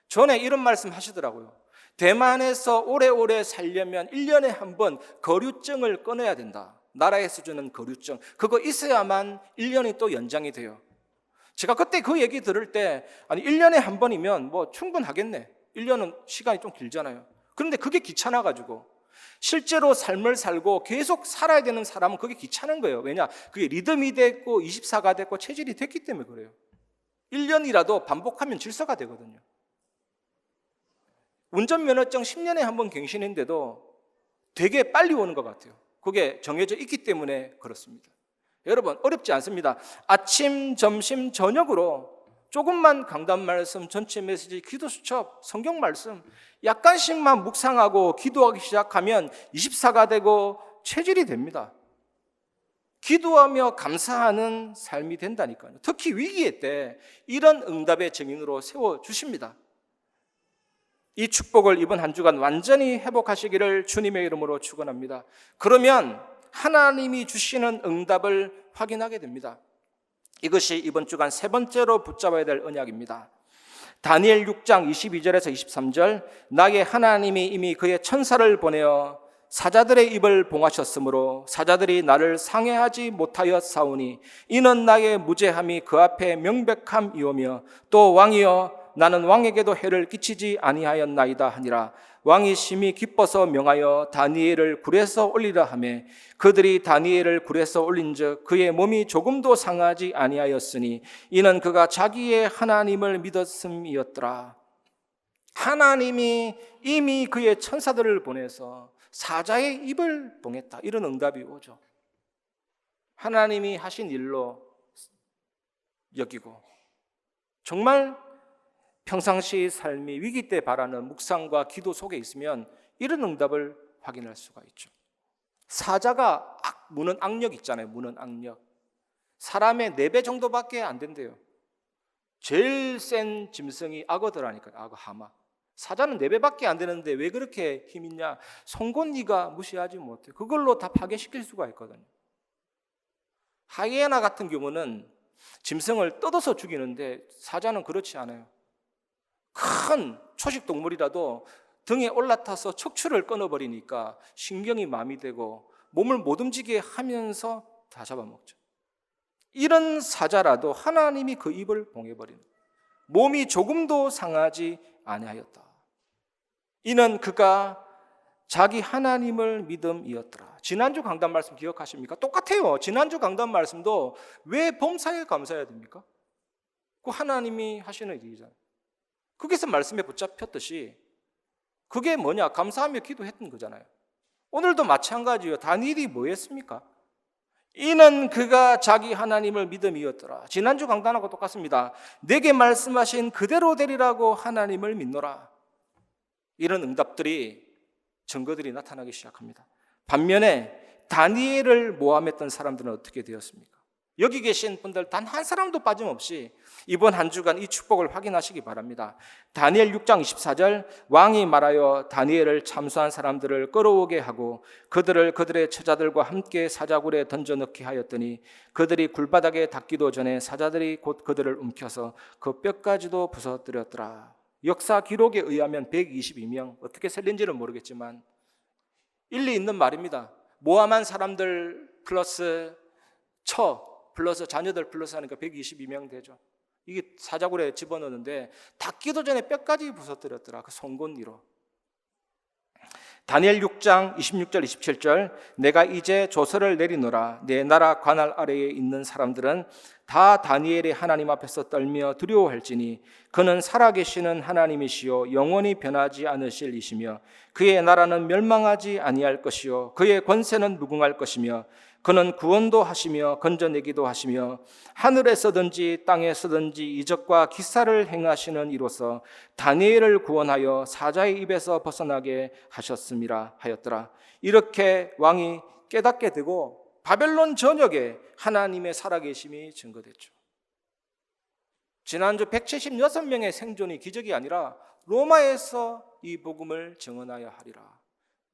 전에 이런 말씀 하시더라고요. 대만에서 오래오래 살려면 1년에 한 번 거류증을 꺼내야 된다. 나라에서 주는 거류증. 그거 있어야만 1년이 또 연장이 돼요. 제가 그때 그 얘기 들을 때 1년에 한 번이면 충분하겠네. 1년은 시간이 좀 길잖아요. 그런데 그게 귀찮아가지고 실제로 삶을 살고 계속 살아야 되는 사람은 그게 귀찮은 거예요. 왜냐? 그게 리듬이 됐고 24가 됐고 체질이 됐기 때문에 그래요. 1년이라도 반복하면 질서가 되거든요. 운전면허증 10년에 한 번 갱신했는데도 되게 빨리 오는 것 같아요. 그게 정해져 있기 때문에 그렇습니다. 여러분 어렵지 않습니다. 아침, 점심, 저녁으로 조금만 강단 말씀, 전체 메시지, 기도 수첩, 성경 말씀 약간씩만 묵상하고 기도하기 시작하면 24가 되고 체질이 됩니다. 기도하며 감사하는 삶이 된다니까요. 특히 위기의 때 이런 응답의 증인으로 세워주십니다. 이 축복을 이번 한 주간 완전히 회복하시기를 주님의 이름으로 축원합니다. 그러면 하나님이 주시는 응답을 확인하게 됩니다. 이것이 이번 주간 세 번째로 붙잡아야 될 언약입니다. 다니엘 6장 22절에서 23절 나의 하나님이 이미 그의 천사를 보내어 사자들의 입을 봉하셨으므로 사자들이 나를 상해하지 못하였사오니 이는 나의 무죄함이 그 앞에 명백함이오며 또 왕이여 나는 왕에게도 해를 끼치지 아니하였나이다 하니라. 왕이 심히 기뻐서 명하여 다니엘을 굴에서 올리라 하매 그들이 다니엘을 굴에서 올린즉 그의 몸이 조금도 상하지 아니하였으니 이는 그가 자기의 하나님을 믿었음이었더라. 하나님이 이미 그의 천사들을 보내서 사자의 입을 봉했다. 이런 응답이 오죠. 하나님이 하신 일로 여기고 정말 평상시 삶이 위기 때 바라는 묵상과 기도 속에 있으면 이런 응답을 확인할 수가 있죠. 사자가 무는 악력 있잖아요. 무는 악력. 사람의 4배 정도밖에 안 된대요. 제일 센 짐승이 악어더라니까요. 악어, 하마. 사자는 4배밖에 안 되는데 왜 그렇게 힘 있냐? 송곳니가 무시하지 못해. 그걸로 다 파괴시킬 수가 있거든요. 하이에나 같은 경우는 짐승을 뜯어서 죽이는데 사자는 그렇지 않아요. 큰 초식 동물이라도 등에 올라타서 척추를 끊어버리니까 신경이 마비되고 몸을 못 움직이게 하면서 다 잡아먹죠. 이런 사자라도 하나님이 그 입을 봉해버리는, 몸이 조금도 상하지 아니하였다. 이는 그가 자기 하나님을 믿음이었더라. 지난주 강단 말씀 기억하십니까? 똑같아요. 지난주 강단 말씀도 왜 범사에 감사해야 됩니까? 그 하나님이 하시는 일이잖아요. 거기서 말씀에 붙잡혔듯이 그게 뭐냐? 감사하며 기도했던 거잖아요. 오늘도 마찬가지예요. 다니엘이 뭐 했습니까? 이는 그가 자기 하나님을 믿음이었더라. 지난주 강단하고 똑같습니다. 내게 말씀하신 그대로 되리라고 하나님을 믿노라. 이런 응답들이, 증거들이 나타나기 시작합니다. 반면에 다니엘을 모함했던 사람들은 어떻게 되었습니까? 여기 계신 분들 단 한 사람도 빠짐없이 이번 한 주간 이 축복을 확인하시기 바랍니다. 다니엘 6장 24절, 왕이 말하여 다니엘을 참수한 사람들을 끌어오게 하고 그들을 그들의 처자들과 함께 사자굴에 던져넣게 하였더니 그들이 굴바닥에 닿기도 전에 사자들이 곧 그들을 움켜서 그 뼈까지도 부서뜨렸더라. 역사 기록에 의하면 122명, 어떻게 셀린지는 모르겠지만 일리 있는 말입니다. 모함한 사람들 플러스 플러스 자녀들 플러스 하니까 122명 되죠. 이게 사자굴에 집어넣는데 닿기도 전에 뼈까지 부서뜨렸더라. 그 송곳니로. 다니엘 6장 26절 27절, 내가 이제 조서를 내리노라. 내 나라 관할 아래에 있는 사람들은 다 다니엘의 하나님 앞에서 떨며 두려워할지니 그는 살아계시는 하나님이시요 영원히 변하지 않으실 이시며 그의 나라는 멸망하지 아니할 것이요 그의 권세는 무궁할 것이며 그는 구원도 하시며 건져내기도 하시며 하늘에서든지 땅에서든지 이적과 기사를 행하시는 이로서 다니엘을 구원하여 사자의 입에서 벗어나게 하셨음이라 하였더라. 이렇게 왕이 깨닫게 되고 바벨론 전역에 하나님의 살아계심이 증거됐죠. 지난주 176명의 생존이 기적이 아니라 로마에서 이 복음을 증언하여 하리라.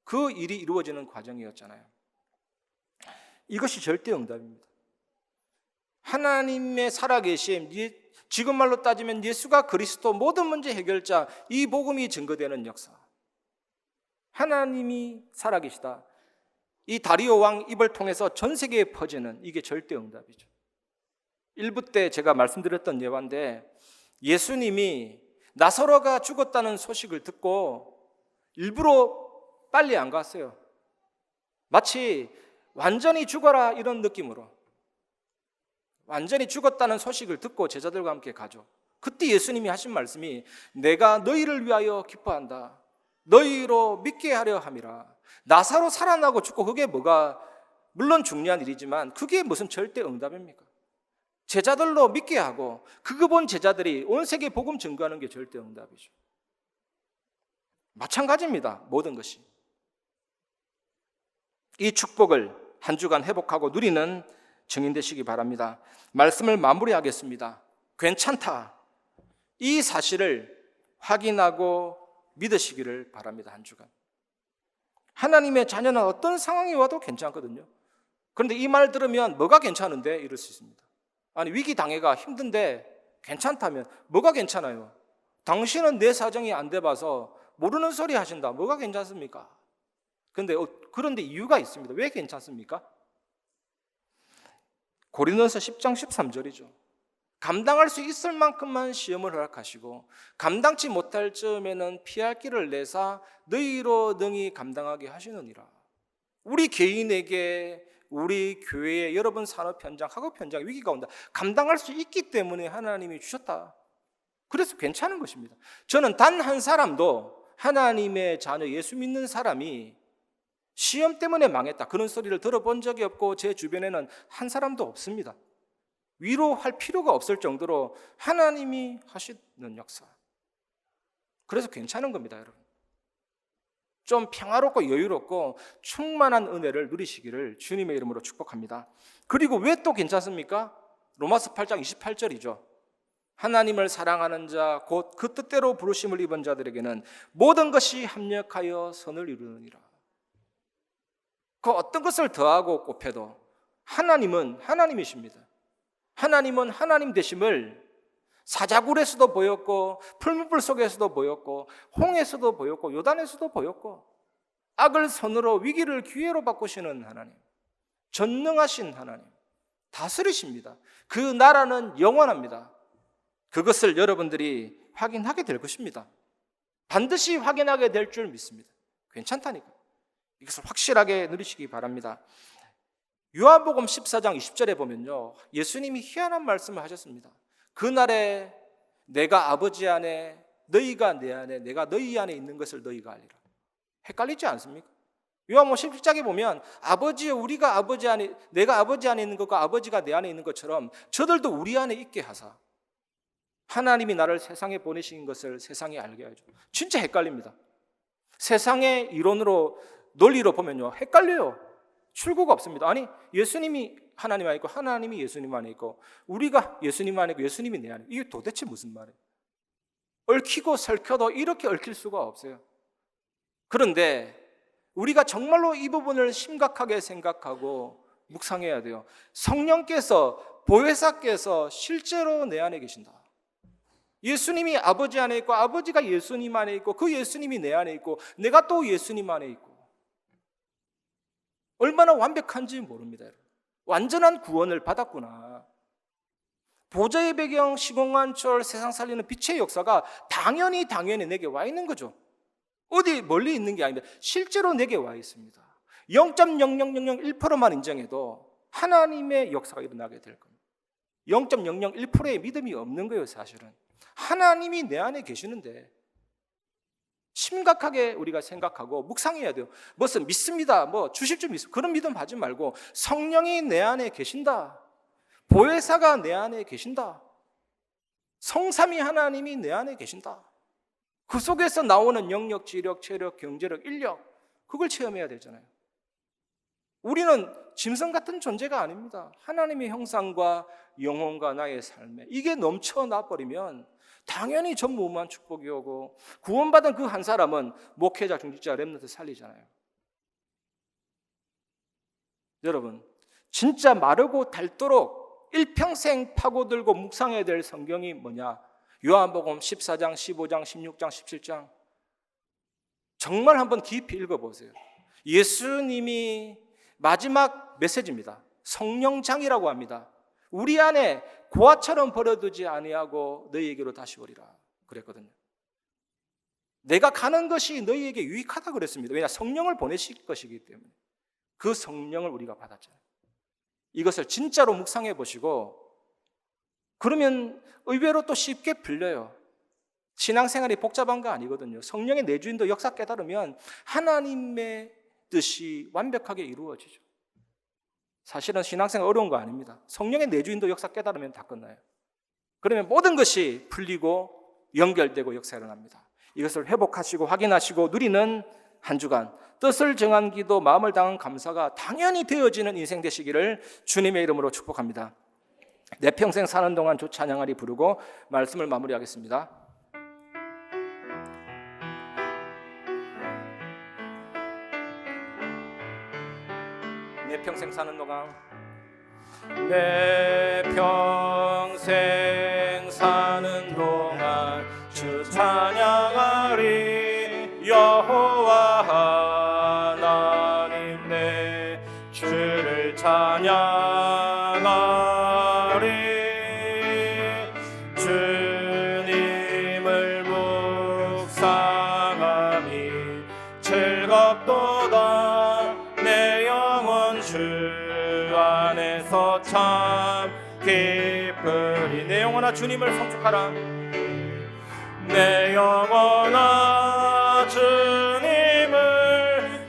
그 일이 이루어지는 과정이었잖아요. 이것이 절대 응답입니다. 하나님의 살아계심, 지금 말로 따지면 예수가 그리스도 모든 문제 해결자, 이 복음이 증거되는 역사. 하나님이 살아계시다. 이 다리오 왕 입을 통해서 전 세계에 퍼지는, 이게 절대 응답이죠. 1부 때 제가 말씀드렸던 예화인데 예수님이 나사로가 죽었다는 소식을 듣고 일부러 빨리 안 갔어요. 마치 완전히 죽어라 이런 느낌으로, 완전히 죽었다는 소식을 듣고 제자들과 함께 가죠. 그때 예수님이 하신 말씀이 내가 너희를 위하여 기뻐한다. 너희로 믿게 하려 함이라. 나사로 살아나고 죽고 그게 뭐가, 물론 중요한 일이지만 그게 무슨 절대 응답입니까? 제자들로 믿게 하고 그거 본 제자들이 온 세계 복음 증거하는 게 절대 응답이죠. 마찬가지입니다. 모든 것이. 이 축복을 한 주간 회복하고 누리는 증인 되시기 바랍니다. 말씀을 마무리하겠습니다. 괜찮다. 이 사실을 확인하고 믿으시기를 바랍니다. 한 주간. 하나님의 자녀는 어떤 상황이 와도 괜찮거든요. 그런데 이 말 들으면 뭐가 괜찮은데? 이럴 수 있습니다. 아니 위기 당해가 힘든데 괜찮다면 뭐가 괜찮아요? 당신은 내 사정이 안 돼봐서 모르는 소리 하신다. 뭐가 괜찮습니까? 그런데 이유가 있습니다. 왜 괜찮습니까? 고린도서 10장 13절이죠. 감당할 수 있을 만큼만 시험을 허락하시고 감당치 못할 즈음에는 피할 길을 내사 너희로 능히 감당하게 하시느니라. 우리 개인에게, 우리 교회에, 여러분 산업 현장, 학업 현장 위기가 온다. 감당할 수 있기 때문에 하나님이 주셨다. 그래서 괜찮은 것입니다. 저는 단 한 사람도, 하나님의 자녀 예수 믿는 사람이 시험 때문에 망했다 그런 소리를 들어본 적이 없고 제 주변에는 한 사람도 없습니다. 위로할 필요가 없을 정도로 하나님이 하시는 역사. 그래서 괜찮은 겁니다, 여러분. 좀 평화롭고 여유롭고 충만한 은혜를 누리시기를 주님의 이름으로 축복합니다. 그리고 왜 또 괜찮습니까? 로마서 8장 28절이죠. 하나님을 사랑하는 자 곧 그 뜻대로 부르심을 입은 자들에게는 모든 것이 합력하여 선을 이루느니라. 그 어떤 것을 더하고 곱해도 하나님은 하나님이십니다. 하나님은 하나님 되심을 사자굴에서도 보였고 풀무불 속에서도 보였고 홍해에서도 보였고 요단에서도 보였고 악을 선으로 위기를 기회로 바꾸시는 하나님, 전능하신 하나님, 다스리십니다. 그 나라는 영원합니다. 그것을 여러분들이 확인하게 될 것입니다. 반드시 확인하게 될 줄 믿습니다. 괜찮다니까. 이것을 확실하게 누리시기 바랍니다. 요한복음 14장 20절에 보면요, 예수님이 희한한 말씀을 하셨습니다. 그날에 내가 아버지 안에, 너희가 내 안에, 내가 너희 안에 있는 것을 너희가 알리라. 헷갈리지 않습니까? 요한복음 17장에 보면 아버지여, 우리가 아버지 안에, 내가 아버지 안에 있는 것과 아버지가 내 안에 있는 것처럼 저들도 우리 안에 있게 하사 하나님이 나를 세상에 보내신 것을 세상에 알게 하죠. 진짜 헷갈립니다. 세상의 이론으로, 논리로 보면요, 헷갈려요. 출구가 없습니다. 아니, 예수님이 하나님 안에 있고 하나님이 예수님 안에 있고 우리가 예수님 안에 있고 예수님이 내 안에 있고, 이게 도대체 무슨 말이에요? 얽히고 설켜도 이렇게 얽힐 수가 없어요. 그런데 우리가 정말로 이 부분을 심각하게 생각하고 묵상해야 돼요. 성령께서, 보혜사께서 실제로 내 안에 계신다. 예수님이 아버지 안에 있고 아버지가 예수님 안에 있고 그 예수님이 내 안에 있고 내가 또 예수님 안에 있고, 얼마나 완벽한지 모릅니다. 완전한 구원을 받았구나. 보좌의 배경, 시공간철, 세상 살리는 빛의 역사가 당연히 내게 와 있는 거죠. 어디 멀리 있는 게 아닙니다. 실제로 내게 와 있습니다. 0.00001%만 인정해도 하나님의 역사가 일어나게 될 겁니다. 0.001%의 믿음이 없는 거예요, 사실은. 하나님이 내 안에 계시는데 심각하게 우리가 생각하고 묵상해야 돼요. 무슨 믿습니다, 뭐 주실 줄 믿습니다, 그런 믿음 하지 말고 성령이 내 안에 계신다, 보혜사가 내 안에 계신다, 성삼위 하나님이 내 안에 계신다, 그 속에서 나오는 영역, 지력, 체력, 경제력, 인력, 그걸 체험해야 되잖아요. 우리는 짐승 같은 존재가 아닙니다. 하나님의 형상과 영혼과 나의 삶에 이게 넘쳐나 버리면 당연히 전무후무한 축복이 오고 구원받은 그 한 사람은 목회자, 중직자, 렘넌트 살리잖아요. 여러분, 진짜 마르고 닳도록 일평생 파고들고 묵상해야 될 성경이 뭐냐? 요한복음 14장, 15장, 16장, 17장 정말 한번 깊이 읽어보세요. 예수님이 마지막 메시지입니다. 성령장이라고 합니다. 우리 안에 고아처럼 버려두지 아니하고 너희에게로 다시 오리라 그랬거든요. 내가 가는 것이 너희에게 유익하다 그랬습니다. 왜냐? 성령을 보내실 것이기 때문에. 그 성령을 우리가 받았잖아요. 이것을 진짜로 묵상해 보시고, 그러면 의외로 또 쉽게 풀려요. 신앙생활이 복잡한 거 아니거든요. 성령의 내주인도 역사 깨달으면 하나님의 뜻이 완벽하게 이루어지죠. 사실은 신앙생활 어려운 거 아닙니다. 성령의 내주인도 역사 깨달으면 다 끝나요. 그러면 모든 것이 풀리고 연결되고 역사가 일어납니다. 이것을 회복하시고 확인하시고 누리는 한 주간, 뜻을 정한 기도, 마음을 당한 감사가 당연히 되어지는 인생 되시기를 주님의 이름으로 축복합니다. 내 평생 사는 동안 주 찬양하리 부르고 말씀을 마무리하겠습니다. 내 평생 사는 동안, 내 평생 사는 동안 주 찬양하리. 여호와 하나님 내 주를 찬양하리. 주님을 묵상하니 즐겁도다. 내 영혼 주 안에서 참 기쁘리. 내 영혼아 주님을 송축하라. 내 영혼아 주님을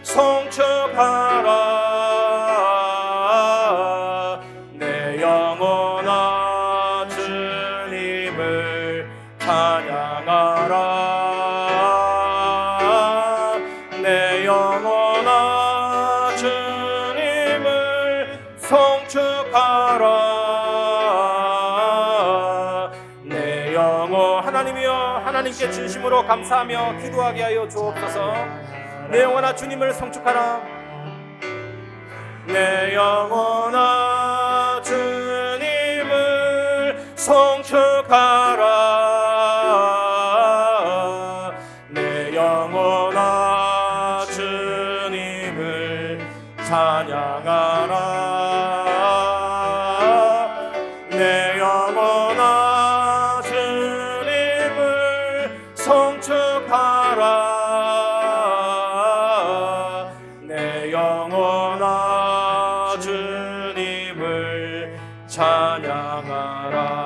송축하라. 내 영혼아 주님을 찬양하라. 내 하나님께 진심으로 감사하며 기도하게 하여 주옵소서. 내 영혼아 주님을 성축하라. 내 영혼아 주님을 성축하라. 내 영혼아 주님을 찬양하라. 내 영혼아 주님을 성축하라. 내 영혼아 주님을 찬양하라.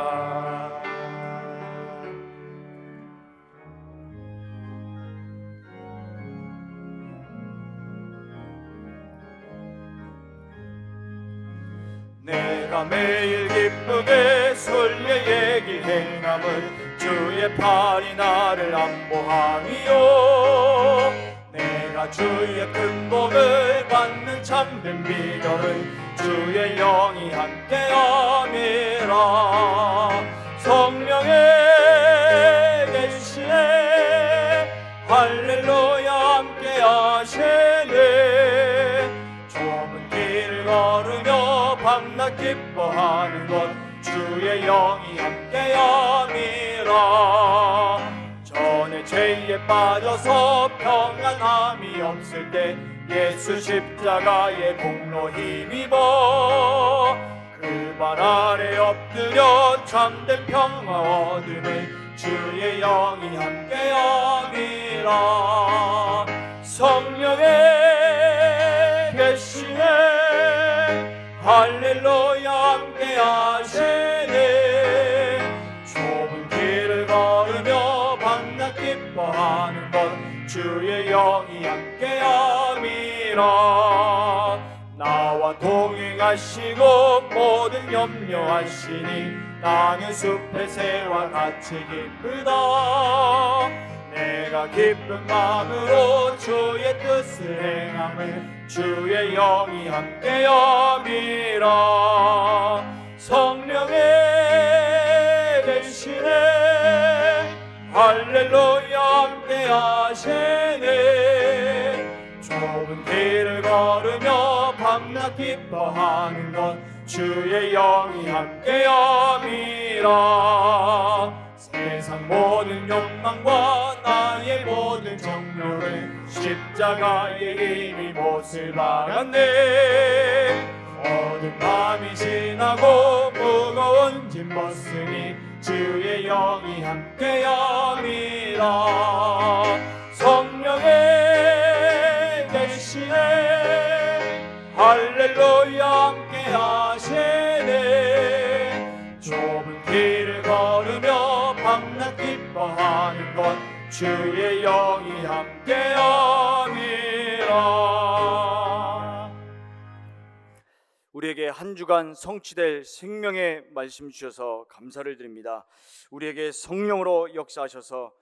내가 매일 기쁘게 순례의 길 행함은 주의 팔이 나를 안보함이요. 내가 주의 큰 복을 받는 참된 비결은 주의 영이 함께함이라. 성령의 계시네 할렐루야 함께하시네. 좁은 길을 걸으며 밤낮 기뻐하는 것 주의 영이 함께함이라. 전에 죄에 빠져서 평안함이 없을 때 예수 십자가의 공로 힘입어 그 발 아래 엎드려 참된 평화 얻음을 주의 영이 함께함이라. 성령의 계시네 할렐루야 함께하시네. 좁은 길을 걸으며 밤낮 기뻐하는 것 주의 영이 함께함이라. 나와 동행하시고 모든 염려하시니 나는 숲의 새와 같이 기쁘다. 내가 기쁜 마음으로 주의 뜻을 행함을 주의 영이 함께함이라. 성령의 계시네 할렐루야 함께하시네. 좁은 길을 걸으며 밤낮 기뻐하는 것 주의 영이 함께함이라. 세상 모든 욕망과 나의 모든 정욕을 십자가의 힘이 못을 박았네. 어두운 밤이 지나고 무거운 짐 벗으니 주의 영이 함께함이라. 성령의 계시네 할렐루야 함께하시네. 좁은 길을 걸으며 밤낮 기뻐하는 것 주의 영이 함께함이라. 우리에게 한 주간 성취될 생명의 말씀 주셔서 감사를 드립니다. 우리에게 성령으로 역사하셔서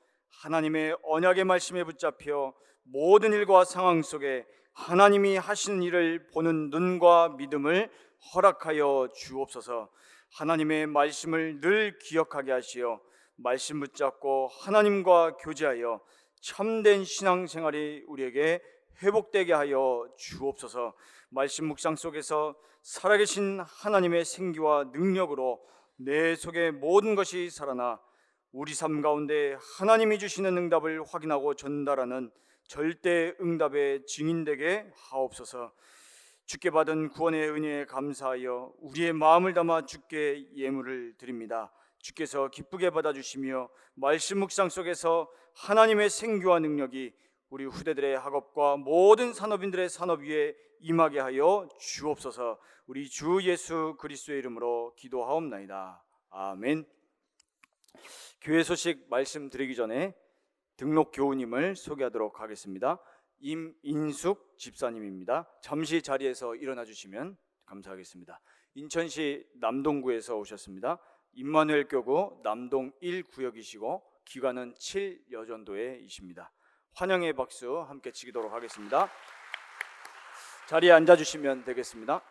하나님의 언약의 말씀에 붙잡혀 모든 일과 상황 속에 하나님이 하시는 일을 보는 눈과 믿음을 허락하여 주옵소서. 하나님의 말씀을 늘 기억하게 하시어 말씀 붙잡고 하나님과 교제하여 참된 신앙생활이 우리에게 회복되게 하여 주옵소서. 말씀 묵상 속에서 살아계신 하나님의 생기와 능력으로 내 속의 모든 것이 살아나 우리 삶 가운데 하나님이 주시는 응답을 확인하고 전달하는 절대 응답의 증인되게 하옵소서. 주께 받은 구원의 은혜에 감사하여 우리의 마음을 담아 주께 예물을 드립니다. 주께서 기쁘게 받아주시며 말씀 묵상 속에서 하나님의 생기와 능력이 우리 후대들의 학업과 모든 산업인들의 산업 위에 임하게 하여 주옵소서. 우리 주 예수 그리스도의 이름으로 기도하옵나이다. 아멘. 교회 소식 말씀드리기 전에 등록 교우님을 소개하도록 하겠습니다. 임인숙 집사님입니다. 잠시 자리에서 일어나 주시면 감사하겠습니다. 인천시 남동구에서 오셨습니다. 임마누엘 교구 남동 1구역이시고 기관은 7여전도에이십니다. 환영의 박수 함께 치도록 하겠습니다. 자리에 앉아주시면 되겠습니다.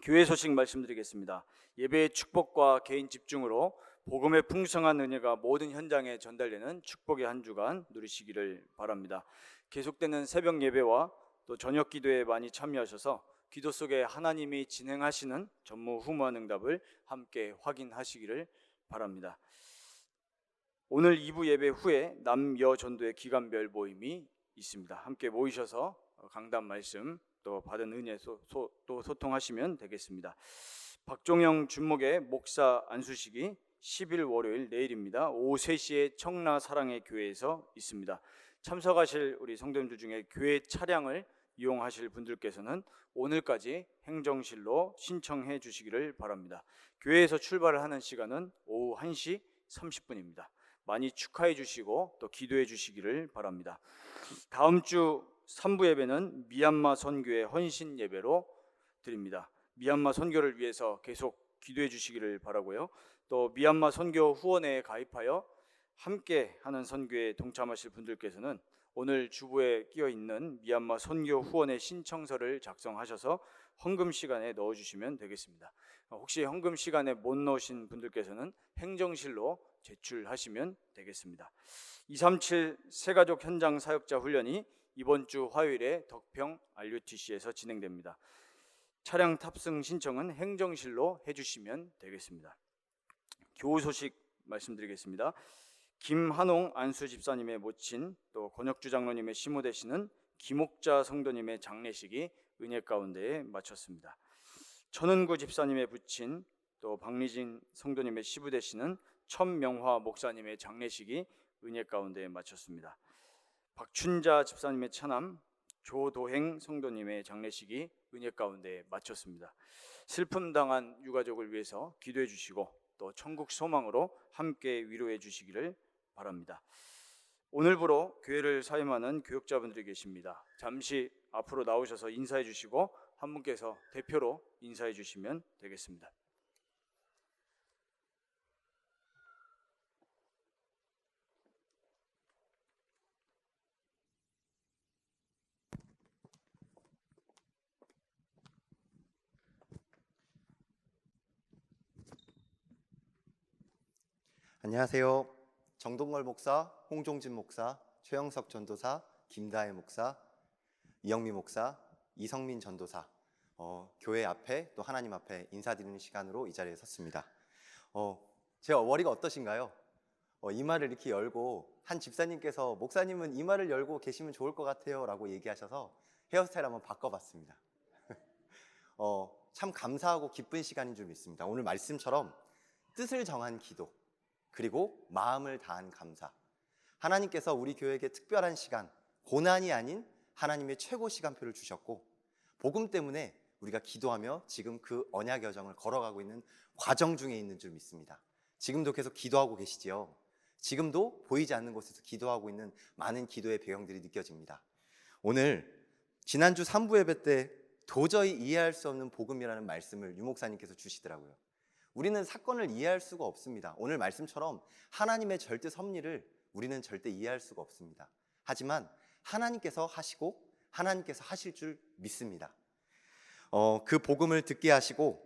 교회 소식 말씀드리겠습니다. 예배의 축복과 개인 집중으로 복음의 풍성한 은혜가 모든 현장에 전달되는 축복의 한 주간 누리시기를 바랍니다. 계속되는 새벽 예배와 또 저녁 기도에 많이 참여하셔서 기도 속에 하나님이 진행하시는 전무후무한 응답을 함께 확인하시기를 바랍니다. 오늘 2부 예배 후에 남여 전도의 기간별 모임이 있습니다. 함께 모이셔서 강단 말씀 또 받은 은혜 또 소통하시면 되겠습니다. 박종영 준목의 목사 안수식이 10일 월요일 내일입니다. 오후 3시에 청라 사랑의 교회에서 있습니다. 참석하실 우리 성도님들 중에 교회 차량을 이용하실 분들께서는 오늘까지 행정실로 신청해 주시기를 바랍니다. 교회에서 출발을 하는 시간은 오후 1시 30분입니다. 많이 축하해 주시고 또 기도해 주시기를 바랍니다. 다음 주 3부 예배는 미얀마 선교의 헌신 예배로 드립니다. 미얀마 선교를 위해서 계속 기도해 주시기를 바라고요. 또 미얀마 선교 후원회에 가입하여 함께 하는 선교에 동참하실 분들께서는 오늘 주보에 끼어 있는 미얀마 선교 후원회 신청서를 작성하셔서 헌금 시간에 넣어 주시면 되겠습니다. 혹시 헌금 시간에 못 넣으신 분들께서는 행정실로 제출하시면 되겠습니다. 237 새가족 현장 사역자 훈련이 이번 주 화요일에 덕평 RUTC에서 진행됩니다. 차량 탑승 신청은 행정실로 해주시면 되겠습니다. 교우 소식 말씀드리겠습니다. 김한홍 안수 집사님의 모친 또 권혁주 장로님의 시모 되시는 김옥자 성도님의 장례식이 은혜 가운데에 마쳤습니다. 천은구 집사님의 부친 또 박리진 성도님의 시부 되시는 천명화 목사님의 장례식이 은혜 가운데에 마쳤습니다. 박춘자 집사님의 차남 조도행 성도님의 장례식이 은혜 가운데 마쳤습니다. 슬픔 당한 유가족을 위해서 기도해 주시고 또 천국 소망으로 함께 위로해 주시기를 바랍니다. 오늘부로 교회를 사임하는 교역자분들이 계십니다. 잠시 앞으로 나오셔서 인사해 주시고 한 분께서 대표로 인사해 주시면 되겠습니다. 안녕하세요. 정동걸 목사, 홍종진 목사, 최영석 전도사, 김다혜 목사, 이영미 목사, 이성민 전도사, 교회 앞에 또 하나님 앞에 인사드리는 시간으로 이 자리에 섰습니다. 제 머리가 어떠신가요? 이마를 이렇게 열고 한 집사님께서 목사님은 이마를 열고 계시면 좋을 것 같아요 라고 얘기하셔서 헤어스타일 한번 바꿔봤습니다. 참 감사하고 기쁜 시간인 줄 믿습니다. 오늘 말씀처럼 뜻을 정한 기도 그리고 마음을 다한 감사, 하나님께서 우리 교회에게 특별한 시간, 고난이 아닌 하나님의 최고 시간표를 주셨고 복음 때문에 우리가 기도하며 지금 그 언약 여정을 걸어가고 있는 과정 중에 있는 줄 믿습니다. 지금도 계속 기도하고 계시지요. 지금도 보이지 않는 곳에서 기도하고 있는 많은 기도의 배경들이 느껴집니다. 오늘 지난주 3부 예배 때 도저히 이해할 수 없는 복음이라는 말씀을 유 목사님께서 주시더라고요. 우리는 사건을 이해할 수가 없습니다. 오늘 말씀처럼 하나님의 절대 섭리를 우리는 절대 이해할 수가 없습니다. 하지만 하나님께서 하시고 하나님께서 하실 줄 믿습니다. 그 복음을 듣게 하시고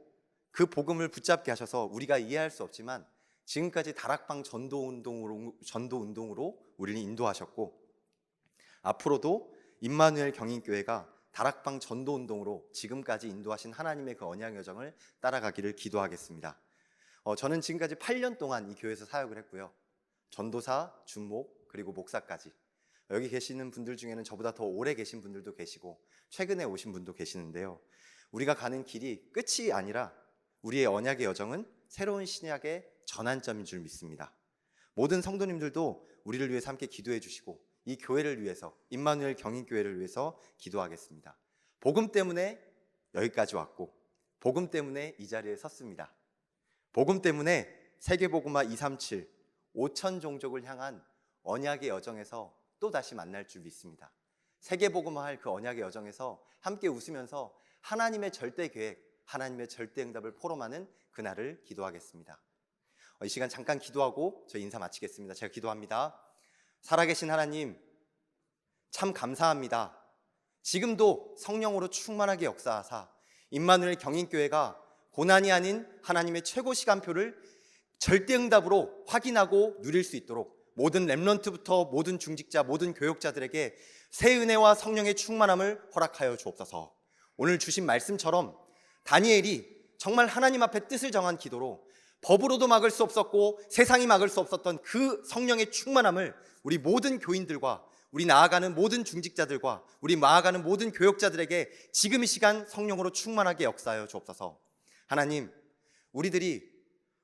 그 복음을 붙잡게 하셔서 우리가 이해할 수 없지만 지금까지 다락방 전도 운동으로 우리를 인도하셨고 앞으로도 임마누엘 경인교회가 다락방 전도 운동으로 지금까지 인도하신 하나님의 그 언약 여정을 따라가기를 기도하겠습니다. 저는 지금까지 8년 동안 이 교회에서 사역을 했고요. 전도사, 준목, 그리고 목사까지. 여기 계시는 분들 중에는 저보다 더 오래 계신 분들도 계시고 최근에 오신 분도 계시는데요. 우리가 가는 길이 끝이 아니라 우리의 언약의 여정은 새로운 신약의 전환점인 줄 믿습니다. 모든 성도님들도 우리를 위해서 함께 기도해 주시고 이 교회를 위해서, 임마누엘 경인교회를 위해서 기도하겠습니다. 복음 때문에 여기까지 왔고 복음 때문에 이 자리에 섰습니다. 복음 때문에 세계복음화 237 5천 종족을 향한 언약의 여정에서 또 다시 만날 줄 믿습니다. 세계복음화할 그 언약의 여정에서 함께 웃으면서 하나님의 절대 계획, 하나님의 절대 응답을 포럼하는 그날을 기도하겠습니다. 이 시간 잠깐 기도하고 저희 인사 마치겠습니다. 제가 기도합니다. 살아계신 하나님, 참 감사합니다. 지금도 성령으로 충만하게 역사하사 임마누엘 경인교회가 고난이 아닌 하나님의 최고 시간표를 절대응답으로 확인하고 누릴 수 있도록 모든 렘넌트부터 모든 중직자, 모든 교역자들에게 새 은혜와 성령의 충만함을 허락하여 주옵소서. 오늘 주신 말씀처럼 다니엘이 정말 하나님 앞에 뜻을 정한 기도로 법으로도 막을 수 없었고 세상이 막을 수 없었던 그 성령의 충만함을 우리 모든 교인들과 우리 나아가는 모든 중직자들과 우리 나아가는 모든 교역자들에게 지금 이 시간 성령으로 충만하게 역사하여 주옵소서. 하나님, 우리들이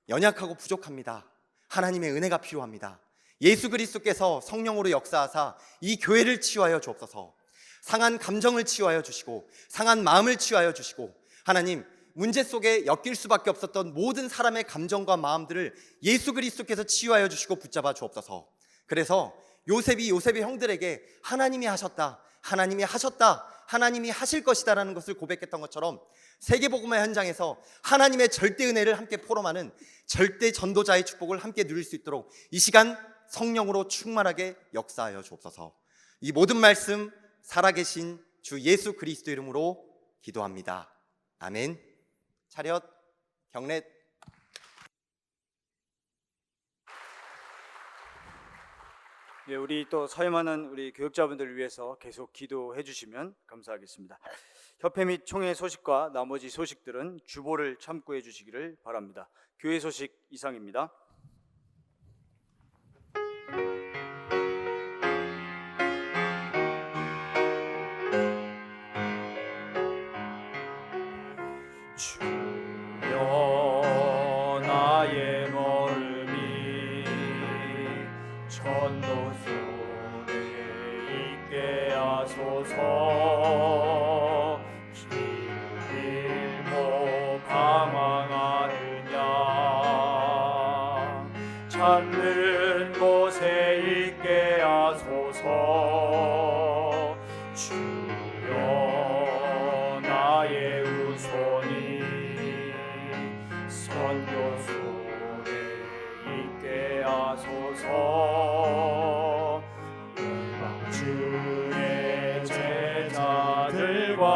연약하고 부족합니다. 하나님의 은혜가 필요합니다. 예수 그리스도께서 성령으로 역사하사 이 교회를 치유하여 주옵소서. 상한 감정을 치유하여 주시고 상한 마음을 치유하여 주시고 하나님, 문제 속에 엮일 수밖에 없었던 모든 사람의 감정과 마음들을 예수 그리스도께서 치유하여 주시고 붙잡아 주옵소서. 그래서 요셉이 요셉의 형들에게 하나님이 하셨다, 하나님이 하셨다, 하나님이 하실 것이다 라는 것을 고백했던 것처럼 세계복음화 현장에서 하나님의 절대 은혜를 함께 포럼하는 절대 전도자의 축복을 함께 누릴 수 있도록 이 시간 성령으로 충만하게 역사하여 주옵소서. 이 모든 말씀 살아계신 주 예수 그리스도 이름으로 기도합니다. 아멘. 차렷, 경례. 예, 우리 또 사임하는 우리 교육자분들을 위해서 계속 기도해 주시면 감사하겠습니다. 협회 및 총회 소식과 나머지 소식들은 주보를 참고해 주시기를 바랍니다. 교회 소식 이상입니다. 주여 나의 멀음이 천도 속에 있게 하소서. 길고 방황하느냐 찾는 곳에 있게 하소서. 주여 나의 우선이 선교 속에 있게 하소서. 주의 제자들과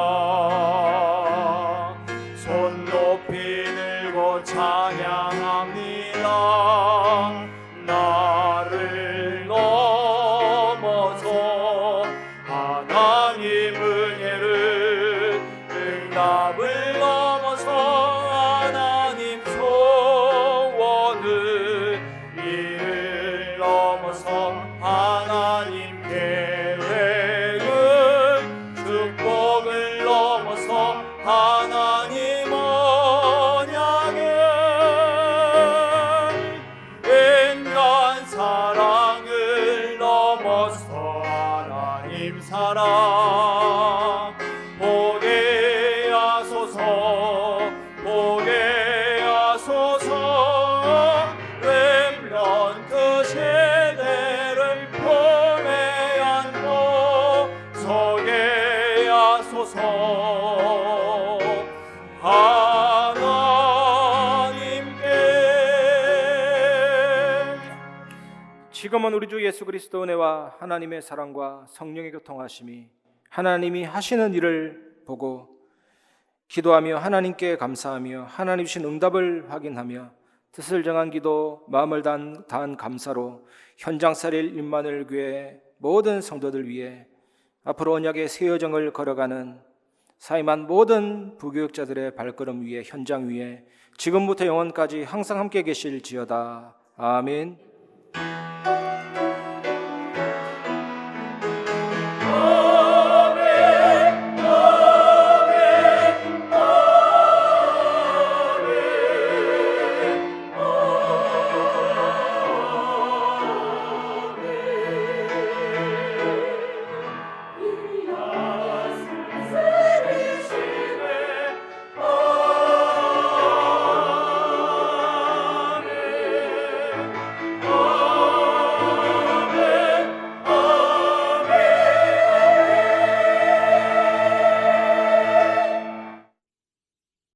손 높이 들고 찬양합니다. 나를 넘어서 하나님 은혜를 응답을 넘어서 하나님 소원을 이를 넘어서 하나님 계획을 축복을 넘어서 하나님 언약을 인간 사랑을 넘어서 하나님 사랑 보게 하소서. 보게 하소서. 렘넌트 세대를 품에 안고 서게 하소서. 하나님께 지금은 우리 주 예수 그리스도 은혜와 하나님의 사랑과 성령의 교통하심이 하나님이 하시는 일을 보고 기도하며 하나님께 감사하며 하나님 주신 응답을 확인하며 뜻을 정한 기도 마음을 다한 감사로 현장살일 임마누엘 교회 모든 성도들 위해 앞으로 언약의 새 여정을 걸어가는 사임한 모든 부교육자들의 발걸음 위에 현장 위에 지금부터 영원까지 항상 함께 계실지어다. 아멘.